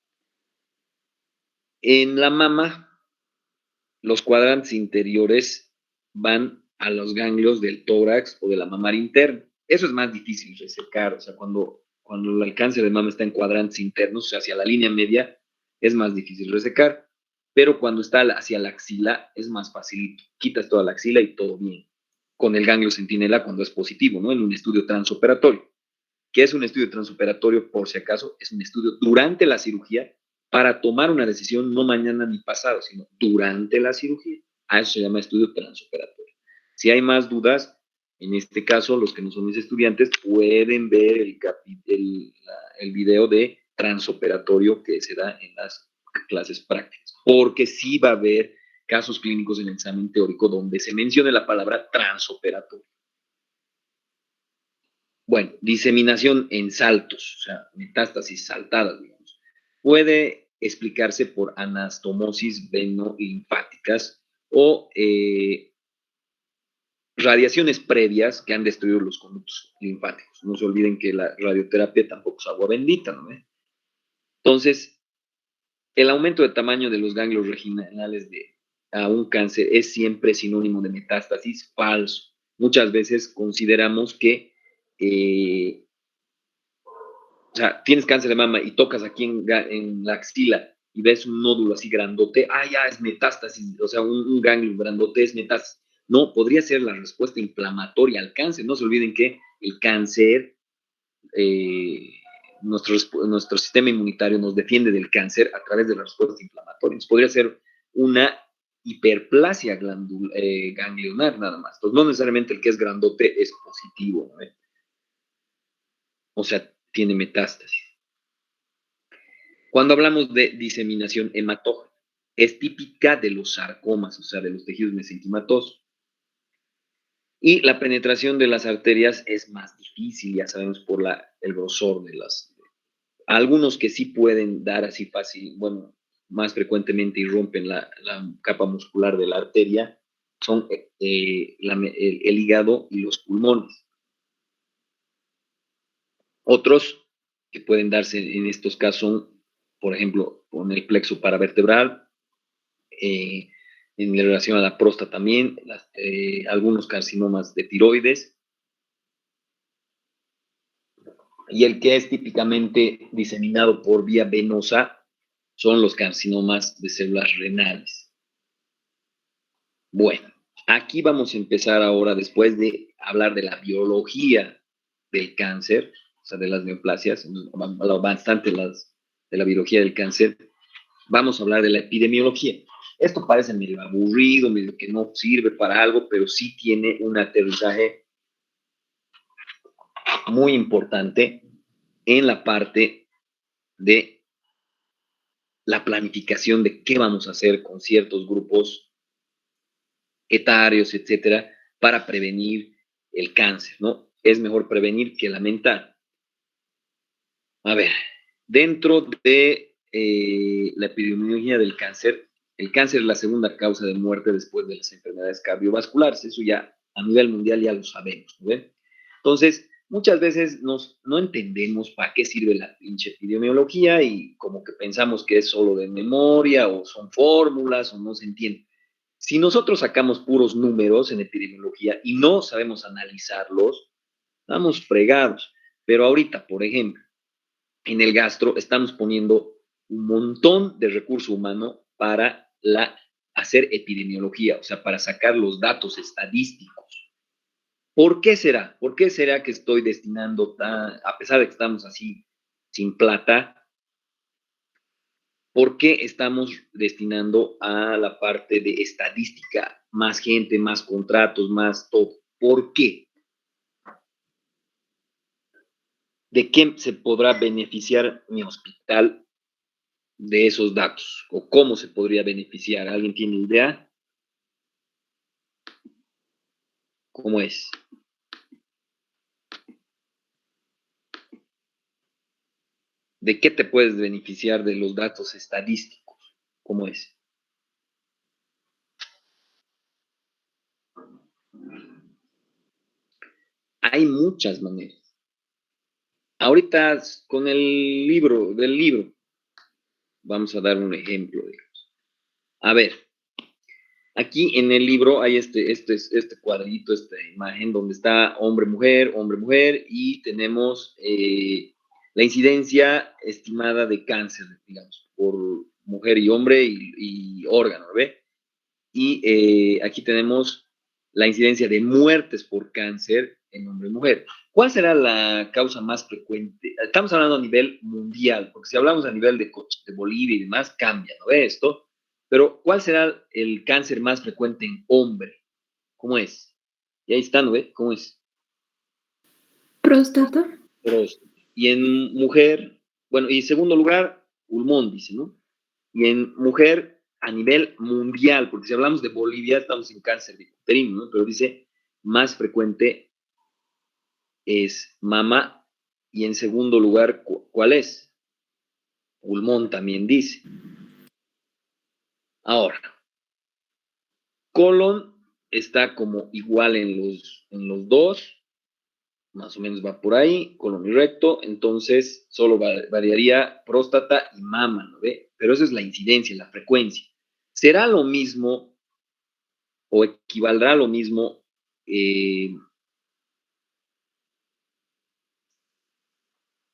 En la mama, los cuadrantes interiores van a los ganglios del tórax o de la mamaria interna. Eso es más difícil resecar, o sea, cuando el cáncer de mama está en cuadrantes internos, o sea, hacia la línea media, es más difícil resecar. pero cuando está hacia la axila es más facilito. Quitas toda la axila y todo bien. Con el ganglio centinela cuando es positivo, ¿no? En un estudio transoperatorio. ¿Qué es un estudio transoperatorio? Por si acaso, es un estudio durante la cirugía para tomar una decisión no mañana ni pasado, sino durante la cirugía. A eso se llama estudio transoperatorio. Si hay más dudas, en este caso, los que no son mis estudiantes pueden ver el video de transoperatorio que se da en las clases prácticas, porque sí va a haber casos clínicos en el examen teórico donde se mencione la palabra transoperatorio. Bueno, diseminación en saltos, o sea, metástasis saltadas, digamos. Puede explicarse por anastomosis venolinfáticas o radiaciones previas que han destruido los conductos linfáticos. No se olviden que la radioterapia tampoco es agua bendita, ¿no? Entonces, el aumento de tamaño de los ganglios regionales a un cáncer es siempre sinónimo de metástasis. Falso. Muchas veces consideramos que o sea, tienes cáncer de mama y tocas aquí en la axila y ves un nódulo así grandote, ya es metástasis, o sea, un ganglio grandote es metástasis. No, podría ser la respuesta inflamatoria al cáncer. No se olviden que el cáncer, nuestro sistema inmunitario nos defiende del cáncer a través de la respuesta inflamatoria. Entonces, podría ser una hiperplasia ganglionar nada más. Entonces, no necesariamente el que es grandote es positivo, ¿no? O sea, tiene metástasis. Cuando hablamos de diseminación hematógena, es típica de los sarcomas, o sea, de los tejidos mesenquimatosos. Y la penetración de las arterias es más difícil, ya sabemos, por el grosor de las. Algunos que sí pueden dar así fácil, bueno, más frecuentemente y rompen la capa muscular de la arteria, son el hígado y los pulmones. Otros que pueden darse en estos casos son, por ejemplo, con el plexo paravertebral, en relación a la próstata también, algunos carcinomas de tiroides, y el que es típicamente diseminado por vía venosa son los carcinomas de células renales. Bueno, aquí vamos a empezar ahora, después de hablar de la biología del cáncer, o sea, de las neoplasias, hemos hablado bastante de la biología del cáncer, vamos a hablar de la epidemiología. Esto parece medio aburrido, medio que no sirve para algo, pero sí tiene un aterrizaje muy importante en la parte de la planificación de qué vamos a hacer con ciertos grupos etarios, etcétera, para prevenir el cáncer, ¿no? Es mejor prevenir que lamentar. A ver, dentro de la epidemiología del cáncer, el cáncer es la segunda causa de muerte después de las enfermedades cardiovasculares. Eso ya a nivel mundial ya lo sabemos, ¿no ven? Entonces, muchas veces no entendemos para qué sirve la pinche epidemiología y como que pensamos que es solo de memoria o son fórmulas o no se entiende. Si nosotros sacamos puros números en epidemiología y no sabemos analizarlos, estamos fregados. Pero ahorita, por ejemplo, en el gastro estamos poniendo un montón de recurso humano para hacer epidemiología, o sea, para sacar los datos estadísticos. ¿Por qué será? ¿Por qué será que estoy destinando, a pesar de que estamos así sin plata, por qué estamos destinando a la parte de estadística más gente, más contratos, más todo? ¿Por qué? ¿De qué se podrá beneficiar mi hospital de esos datos? ¿O cómo se podría beneficiar? ¿Alguien tiene idea? ¿Cómo es? ¿De qué te puedes beneficiar de los datos estadísticos? ¿Cómo es? Hay muchas maneras. Ahorita con el libro, vamos a dar un ejemplo, digamos. A ver, aquí en el libro hay este cuadrito, esta imagen donde está hombre, mujer, y tenemos la incidencia estimada de cáncer, digamos, por mujer y hombre, y órgano, ¿ve? Y aquí tenemos la incidencia de muertes por cáncer en hombre y mujer. ¿Cuál será la causa más frecuente? Estamos hablando a nivel mundial, porque si hablamos a nivel de Bolivia y demás, cambia, ¿no ve esto? Pero ¿cuál será el cáncer más frecuente en hombre? ¿Cómo es? Y ahí está, ¿no ve? ¿Cómo es? Próstata. Y en mujer, bueno, y en segundo lugar, pulmón, dice, ¿no? Y en mujer a nivel mundial, porque si hablamos de Bolivia, estamos en cáncer de uterino, ¿no? Pero dice, más frecuente es mama, y en segundo lugar, ¿cuál es? Pulmón también dice. Ahora, colon está como igual en los dos, más o menos va por ahí, colon y recto, entonces solo variaría próstata y mama, ¿no ve? Pero esa es la incidencia, la frecuencia. ¿Será lo mismo o equivaldrá a lo mismo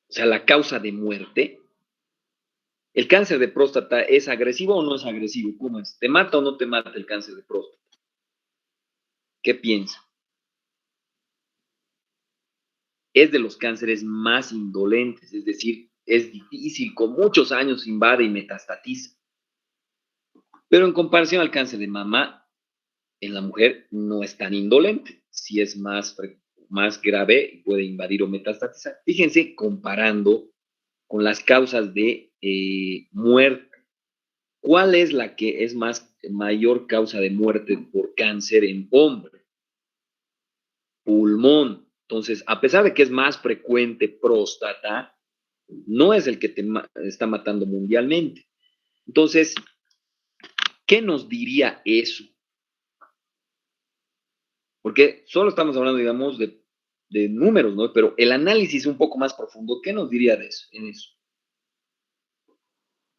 o sea, la causa de muerte? ¿El cáncer de próstata es agresivo o no es agresivo? ¿Cómo es? ¿Te mata o no te mata el cáncer de próstata? ¿Qué piensa? Es de los cánceres más indolentes, es decir, es difícil, con muchos años invade y metastatiza. Pero en comparación al cáncer de mama, en la mujer no es tan indolente, sí es más grave y puede invadir o metastatizar. Fíjense, comparando con las causas de muerte, ¿cuál es la que es mayor causa de muerte por cáncer en hombre? Pulmón. Entonces, a pesar de que es más frecuente próstata, no es el que te está matando mundialmente. Entonces, ¿qué nos diría eso? Porque solo estamos hablando, digamos, de números, ¿no? Pero el análisis un poco más profundo, ¿qué nos diría de eso, en eso?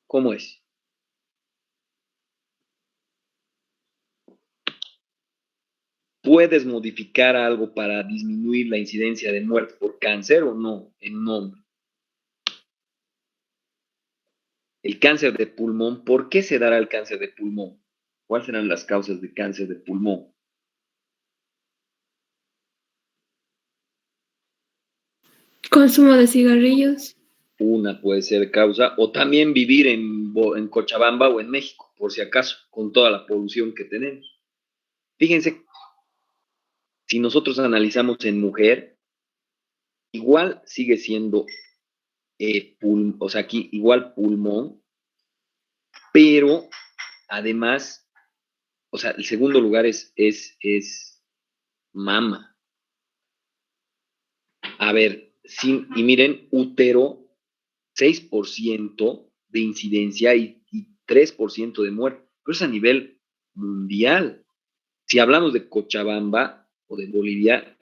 ¿Cómo es? ¿Puedes modificar algo para disminuir la incidencia de muerte por cáncer o no en un hombre? El cáncer de pulmón, ¿por qué se dará el cáncer de pulmón? ¿Cuáles serán las causas de cáncer de pulmón? Consumo de cigarrillos. Una puede ser causa, o también vivir en Cochabamba o en México, por si acaso, con toda la polución que tenemos. Fíjense, si nosotros analizamos en mujer, igual sigue siendo, o sea, aquí igual pulmón, pero además, o sea, el segundo lugar es mama. A ver, y miren, útero, 6% de incidencia y 3% de muerte. Pero es a nivel mundial. Si hablamos de Cochabamba o de Bolivia,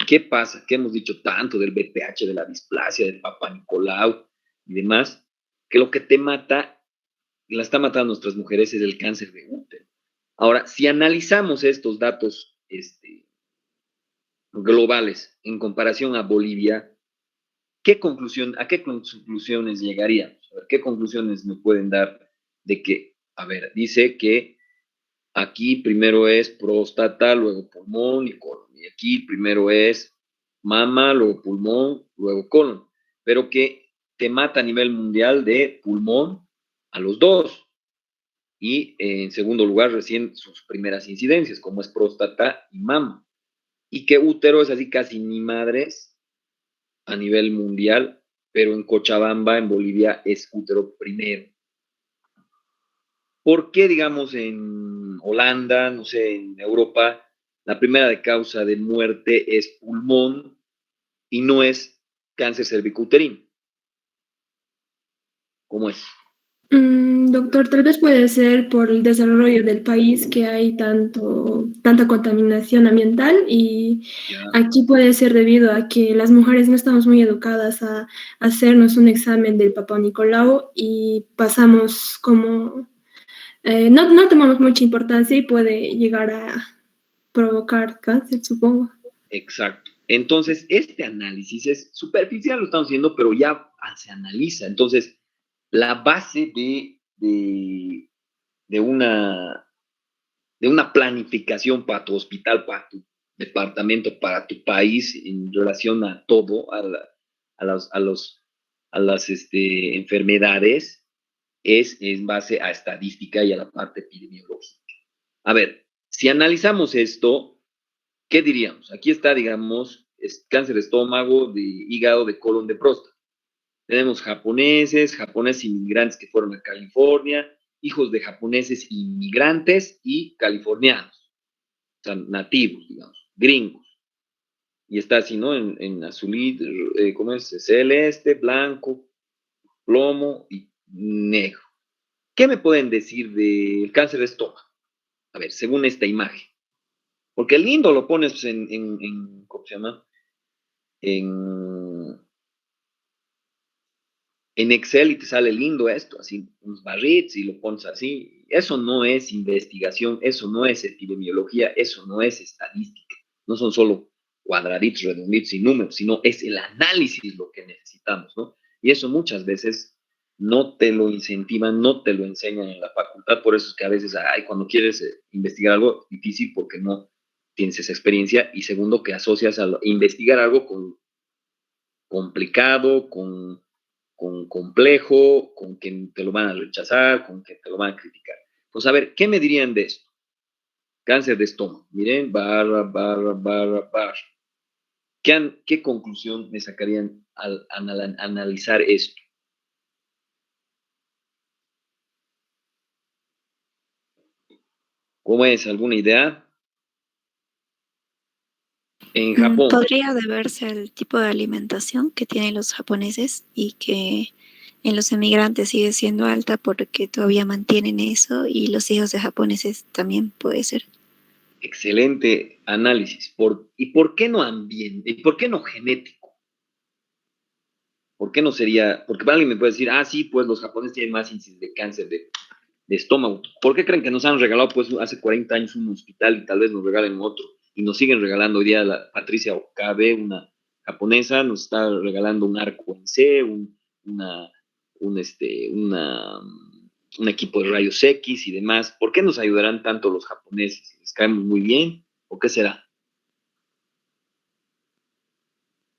¿qué pasa? ¿Qué hemos dicho tanto del BPH, de la displasia, del Papa Nicolau y demás? Que lo que te mata, la está matando a nuestras mujeres, es el cáncer de útero. Ahora, si analizamos estos datos globales en comparación a Bolivia, ¿a qué conclusiones llegaríamos? A ver, ¿qué conclusiones me pueden dar de que, a ver, dice que aquí primero es próstata, luego pulmón y colon, y aquí primero es mama, luego pulmón, luego colon, pero que te mata a nivel mundial de pulmón a los dos, y en segundo lugar recién sus primeras incidencias, como es próstata y mama, y que útero es así casi ni madres a nivel mundial, pero en Cochabamba, en Bolivia, es útero primero. ¿Por qué, digamos, en Holanda, no sé, en Europa, la primera de causa de muerte es pulmón y no es cáncer cervicouterino? ¿Cómo es? Doctor, tal vez puede ser por el desarrollo del país que hay tanta contaminación ambiental y Ya. aquí puede ser debido a que las mujeres no estamos muy educadas a hacernos un examen del Papa Nicolau y pasamos como, no tomamos mucha importancia y puede llegar a provocar cáncer, supongo. Exacto. Entonces, este análisis es superficial, lo estamos haciendo, pero ya se analiza. Entonces, la base de una, de una planificación para tu hospital, para tu departamento, para tu país, en relación a todo, a las enfermedades, es en base a estadística y a la parte epidemiológica. A ver, si analizamos esto, ¿qué diríamos? Aquí está, digamos, cáncer de estómago, de hígado, de colon, de próstata. Tenemos japoneses inmigrantes que fueron a California, hijos de japoneses inmigrantes y californianos, o sea, nativos, digamos, gringos. Y está así, ¿no? En azulito, ¿cómo es? Celeste, blanco, plomo y negro. ¿Qué me pueden decir del cáncer de estómago? A ver, según esta imagen. Porque el lindo lo pones ¿cómo se llama? En, en Excel y te sale lindo esto, así, unos barritos y lo pones así. Eso no es investigación, eso no es epidemiología, eso no es estadística. No son solo cuadraditos, redonditos y números, sino es el análisis lo que necesitamos, ¿no? Y eso muchas veces no te lo incentivan, no te lo enseñan en la facultad, por eso es que a veces, ay, cuando quieres investigar algo, difícil porque no tienes esa experiencia, y segundo, que asocias a investigar algo con complicado, con complejo, con que te lo van a rechazar, con que te lo van a criticar. Pues a ver, ¿qué me dirían de esto? Cáncer de estómago. Miren, barra. ¿Qué conclusión me sacarían al analizar esto? ¿Cómo es? ¿Alguna idea? En Japón. Podría deberse al tipo de alimentación que tienen los japoneses y que en los emigrantes sigue siendo alta porque todavía mantienen eso, y los hijos de japoneses también puede ser. Excelente análisis. ¿Y por qué no ambiente? ¿Y por qué no genético? ¿Por qué no sería? Porque alguien me puede decir, ah, sí, pues los japoneses tienen más índices de cáncer de estómago. ¿Por qué creen que nos han regalado, pues, hace 40 años un hospital y tal vez nos regalen otro? Y nos siguen regalando hoy día la Patricia Okabe, una japonesa, nos está regalando un arco en C, una, un, un equipo de rayos X y demás. ¿Por qué nos ayudarán tanto los japoneses? ¿Les caemos muy bien? ¿O qué será?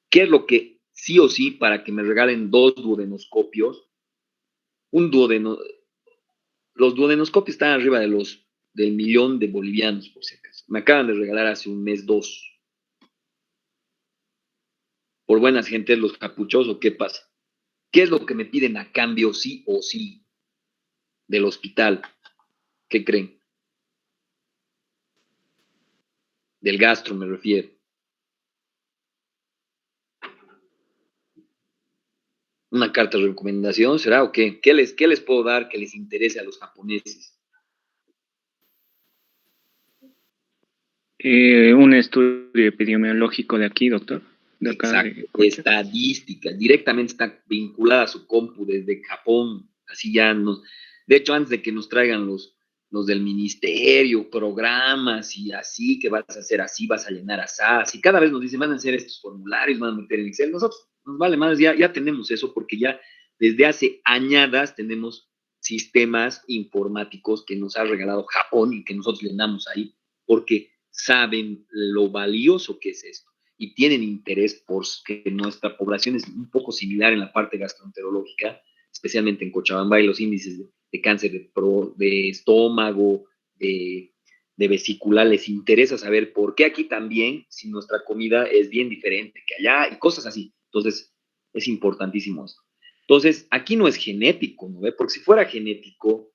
¿Qué es lo que sí o sí para que me regalen 2 duodenoscopios? Un duodeno, los duodenoscopios están arriba del millón de bolivianos, por si acaso. Me acaban de regalar hace un mes 2. Por buenas gentes, los capuchos, ¿o qué pasa? ¿Qué es lo que me piden a cambio, sí o sí, del hospital? ¿Qué creen? Del gastro me refiero. ¿Una carta de recomendación será o qué? ¿Qué les puedo dar que les interese a los japoneses? Un estudio epidemiológico de aquí, doctor. De acá Exacto, de Cocha. estadística, directamente está vinculada a su compu desde Japón, así ya nos, de hecho antes de que nos traigan los del ministerio, programas y así, que vas a hacer así, vas a llenar así, y cada vez nos dicen, van a hacer estos formularios, van a meter en Excel, nosotros nos vale más, ya tenemos eso, porque ya desde hace añadas tenemos sistemas informáticos que nos ha regalado Japón y que nosotros llenamos ahí, porque saben lo valioso que es esto y tienen interés por que nuestra población es un poco similar en la parte gastroenterológica, especialmente en Cochabamba, y los índices de cáncer de estómago, de vesicular, les interesa saber por qué aquí también, si nuestra comida es bien diferente que allá, y cosas así. Entonces, es importantísimo esto. Entonces, aquí no es genético, ¿no ve? Porque si fuera genético,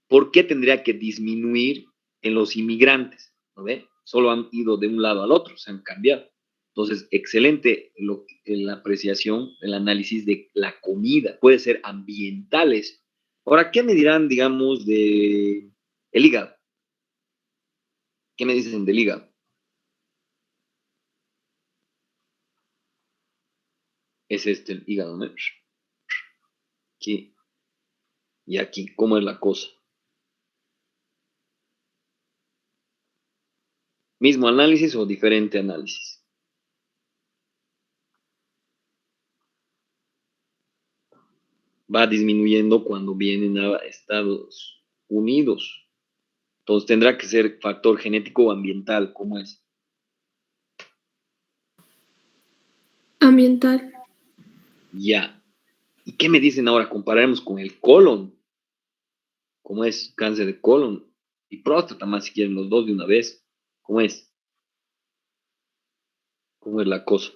¿por qué tendría que disminuir en los inmigrantes? ¿No ve? Solo han ido de un lado al otro, se han cambiado. Entonces, excelente la apreciación, el análisis de la comida, puede ser ambientales. Ahora, ¿qué me dirán, digamos, de el hígado? ¿Qué me dicen del hígado? Es este el hígado, ¿no? Aquí y aquí, ¿cómo es la cosa? ¿Mismo análisis o diferente análisis? Va disminuyendo cuando vienen a estados unidos. Entonces tendrá que ser factor genético o ambiental, ¿cómo es? Ambiental. Ya. ¿Y qué me dicen ahora? Compararemos con el colon. ¿Cómo es? Cáncer de colon. Y próstata más si quieren los dos de una vez. ¿Cómo es? ¿Cómo es la cosa?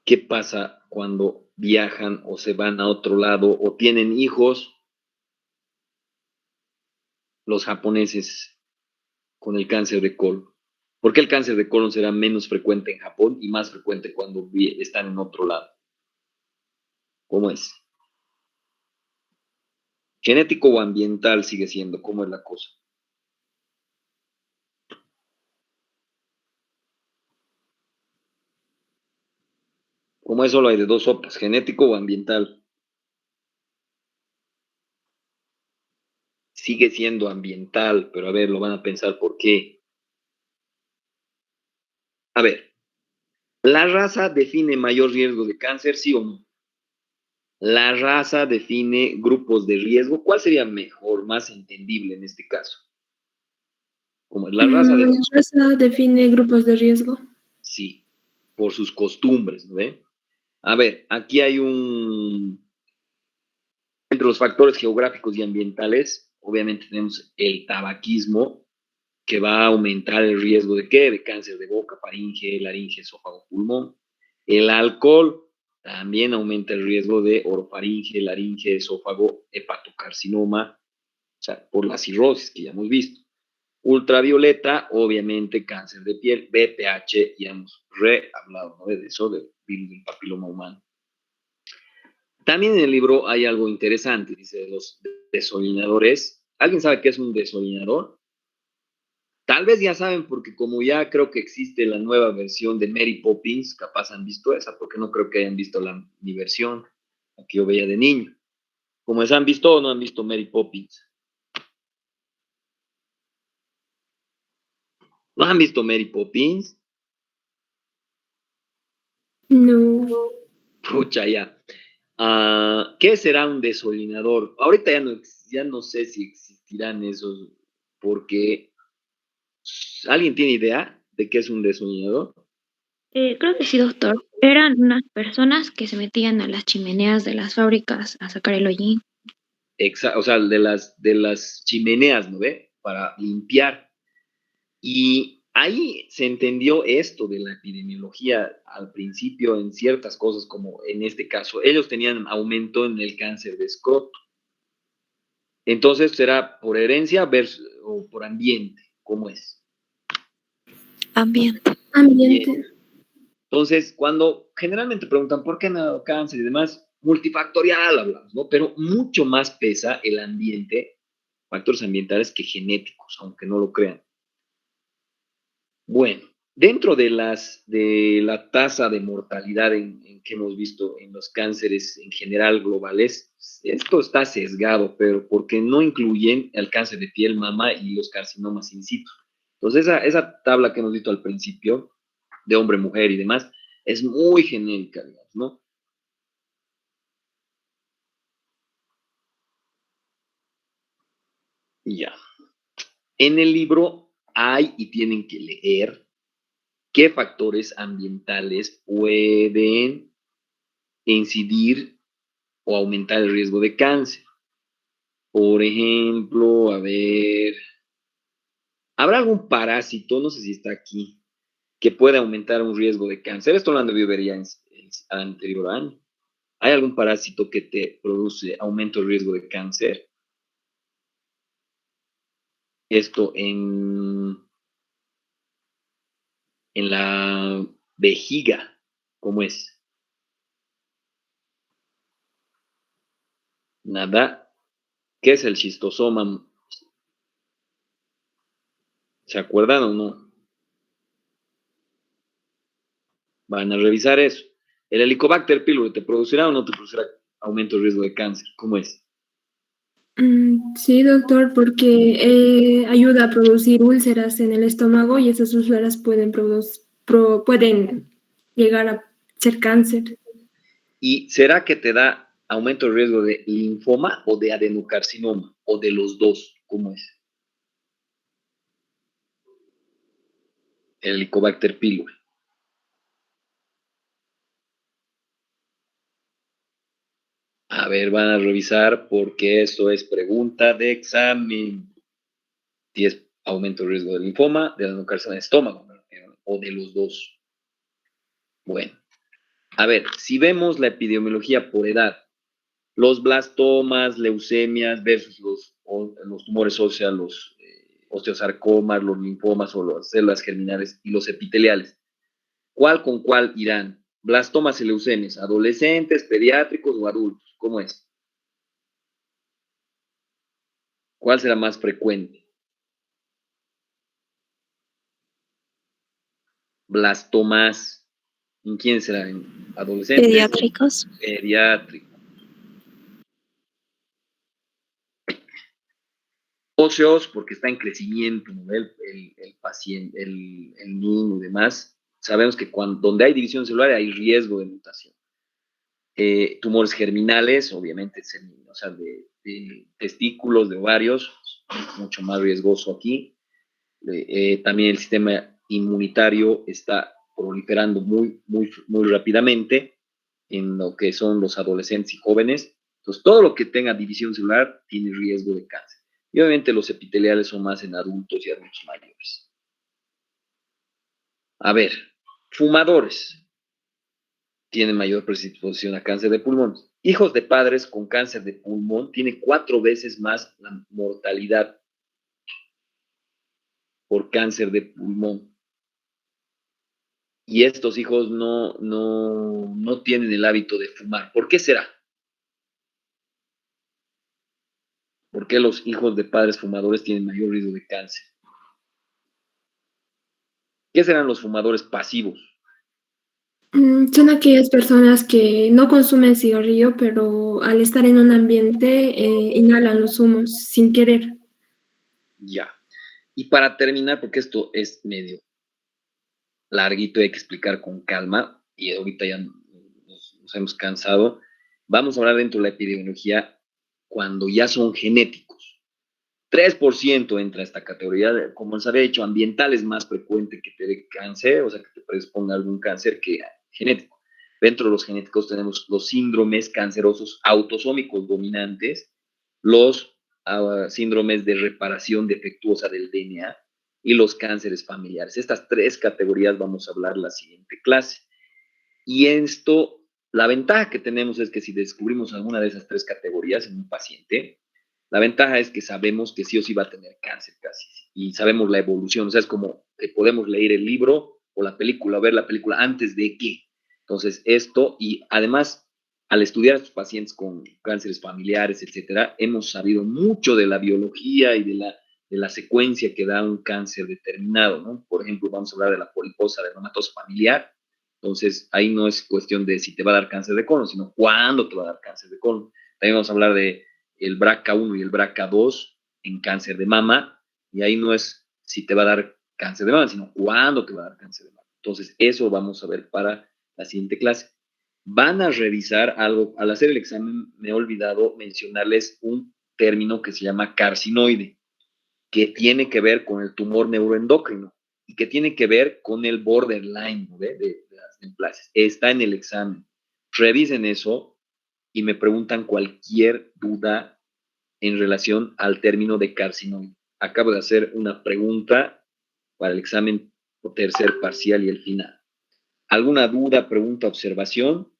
¿Qué pasa cuando viajan o se van a otro lado o tienen hijos los japoneses con el cáncer de colon? ¿Por qué el cáncer de colon será menos frecuente en Japón y más frecuente cuando están en otro lado? ¿Cómo es? ¿Genético o ambiental sigue siendo? ¿Cómo es la cosa? Como es solo hay de dos sopas, genético o ambiental. Sigue siendo ambiental, pero a ver, lo van a pensar por qué. A ver, ¿la raza define mayor riesgo de cáncer, sí o no? La raza define grupos de riesgo. ¿Cuál sería mejor, más entendible en este caso? Como la raza La raza define grupos de riesgo. Sí, por sus costumbres, ¿no ve? A ver, aquí hay entre los factores geográficos y ambientales, obviamente tenemos el tabaquismo, que va a aumentar el riesgo de ¿qué? De cáncer de boca, faringe, laringe, esófago, pulmón. El alcohol también aumenta el riesgo de orofaringe, laringe, esófago, hepatocarcinoma, o sea, por la cirrosis que ya hemos visto. Ultravioleta, obviamente, cáncer de piel, BPH, ya hemos hablado, ¿no? De eso, del virus del papiloma humano. También en el libro hay algo interesante, dice, los desolinadores. ¿Alguien sabe qué es un desolinador? Tal vez ya saben, porque como ya creo que existe la nueva versión de Mary Poppins, capaz han visto esa, porque no creo que hayan visto mi versión, la que yo veía de niño. Como es, ¿han visto o no han visto Mary Poppins? ¿No han visto Mary Poppins? No. Pucha, ya. ¿Qué será un desolinador? Ahorita ya no sé si existirán esos, porque ¿alguien tiene idea de qué es un desolinador? Creo que sí, doctor. Eran unas personas que se metían a las chimeneas de las fábricas a sacar el hollín. O sea, de las chimeneas, ¿no ve? Para limpiar. Y ahí se entendió esto de la epidemiología al principio en ciertas cosas, como en este caso, ellos tenían aumento en el cáncer de escroto. Entonces, ¿será por herencia o por ambiente? ¿Cómo es? Ambiente. Ambiente. Bien. Entonces, cuando generalmente preguntan por qué me ha dado cáncer y demás, multifactorial hablamos, ¿no? Pero mucho más pesa el ambiente, factores ambientales que genéticos, aunque no lo crean. Bueno, dentro de la tasa de mortalidad en que hemos visto en los cánceres en general globales, esto está sesgado, pero porque no incluyen el cáncer de piel, mama y los carcinomas in situ. Entonces, esa tabla que hemos visto al principio, de hombre, mujer y demás, es muy genérica, digamos, ¿no? Ya. En el libro hay y tienen que leer qué factores ambientales pueden incidir o aumentar el riesgo de cáncer. Por ejemplo, a ver, ¿habrá algún parásito, no sé si está aquí, que pueda aumentar un riesgo de cáncer? Esto lo han debido ver ya en anterior año. ¿Hay algún parásito que te produce aumento de riesgo de cáncer? Esto en la vejiga, ¿cómo es? Nada. ¿Qué es el schistosoma? ¿Se acuerdan o no? Van a revisar eso. ¿El Helicobacter pylori te producirá o no te producirá aumento de riesgo de cáncer? ¿Cómo es? Sí, doctor, porque ayuda a producir úlceras en el estómago y esas úlceras pueden llegar a ser cáncer. ¿Y será que te da aumento de riesgo de linfoma o de adenocarcinoma? ¿O de los dos? ¿Cómo es? El Helicobacter pylori. A ver, van a revisar porque esto es pregunta de examen. Si es aumento de riesgo de linfoma, de adenocarcinoma de estómago, o de los dos. Bueno, a ver, si vemos la epidemiología por edad, los blastomas, leucemias versus los tumores óseos, los osteosarcomas, los linfomas o las células germinales y los epiteliales, ¿cuál con cuál irán? Blastomas y leucemias, adolescentes, pediátricos o adultos, ¿cómo es? ¿Cuál será más frecuente? Blastomas, ¿en quién será? ¿En adolescentes? Pediátricos. Pediátricos. Óseos, porque está en crecimiento, ¿no? el paciente, el niño y demás. Sabemos que donde hay división celular hay riesgo de mutación. Tumores germinales, obviamente, o sea, de testículos, de ovarios, mucho más riesgoso aquí. También el sistema inmunitario está proliferando muy rápidamente en lo que son los adolescentes y jóvenes. Entonces, todo lo que tenga división celular tiene riesgo de cáncer. Y obviamente los epiteliales son más en adultos y adultos mayores. A ver, fumadores tienen mayor predisposición a cáncer de pulmón. Hijos de padres con cáncer de pulmón tienen 4 veces más la mortalidad por cáncer de pulmón. Y estos hijos no tienen el hábito de fumar. ¿Por qué será? ¿Por qué los hijos de padres fumadores tienen mayor riesgo de cáncer? ¿Qué serán los fumadores pasivos? Son aquellas personas que no consumen cigarrillo, pero al estar en un ambiente inhalan los humos sin querer. Ya. Y para terminar, porque esto es medio larguito, hay que explicar con calma, y ahorita ya nos hemos cansado, vamos a hablar dentro de la epidemiología cuando ya son genéticos. 3% entra a esta categoría, como les había dicho, ambiental es más frecuente que te dé cáncer, o sea, que te predisponga algún cáncer que genético. Dentro de los genéticos tenemos los síndromes cancerosos autosómicos dominantes, los síndromes de reparación defectuosa del DNA y los cánceres familiares. Estas 3 categorías vamos a hablar en la siguiente clase. Y esto, la ventaja que tenemos es que si descubrimos alguna de esas 3 categorías en un paciente, la ventaja es que sabemos que sí o sí va a tener cáncer casi, y sabemos la evolución, o sea, es como que podemos leer el libro o la película, ver la película antes de que. Entonces, esto, y además, al estudiar a estos pacientes con cánceres familiares, etcétera, hemos sabido mucho de la biología y de la secuencia que da un cáncer determinado, ¿no? Por ejemplo, vamos a hablar de la poliposa adenomatosa familiar. Entonces, ahí no es cuestión de si te va a dar cáncer de colon, sino cuándo te va a dar cáncer de colon. También vamos a hablar de el BRCA1 y el BRCA2 en cáncer de mama, y ahí no es si te va a dar cáncer de mama, sino cuándo te va a dar cáncer de mama. Entonces, eso vamos a ver para la siguiente clase. Van a revisar algo, al hacer el examen me he olvidado mencionarles un término que se llama carcinoide, que tiene que ver con el tumor neuroendocrino y que tiene que ver con el borderline, ¿no? de las neoplasias. Está en el examen. Revisen eso y me preguntan cualquier duda en relación al término de carcinoide. Acabo de hacer una pregunta para el examen tercer parcial y el final. ¿Alguna duda, pregunta, observación?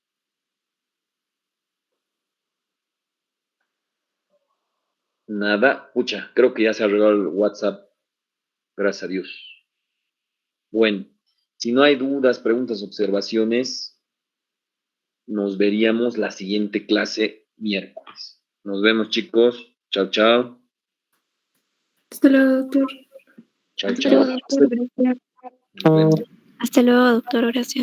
Nada. Pucha, creo que ya se arregló el WhatsApp. Gracias a Dios. Bueno, si no hay dudas, preguntas, observaciones, nos veríamos la siguiente clase miércoles. Nos vemos, chicos. Chao, chao. Hasta luego, doctor. Chao, Hasta luego, chao. doctor. Gracias. Nos vemos. Hasta luego, doctor Horacio.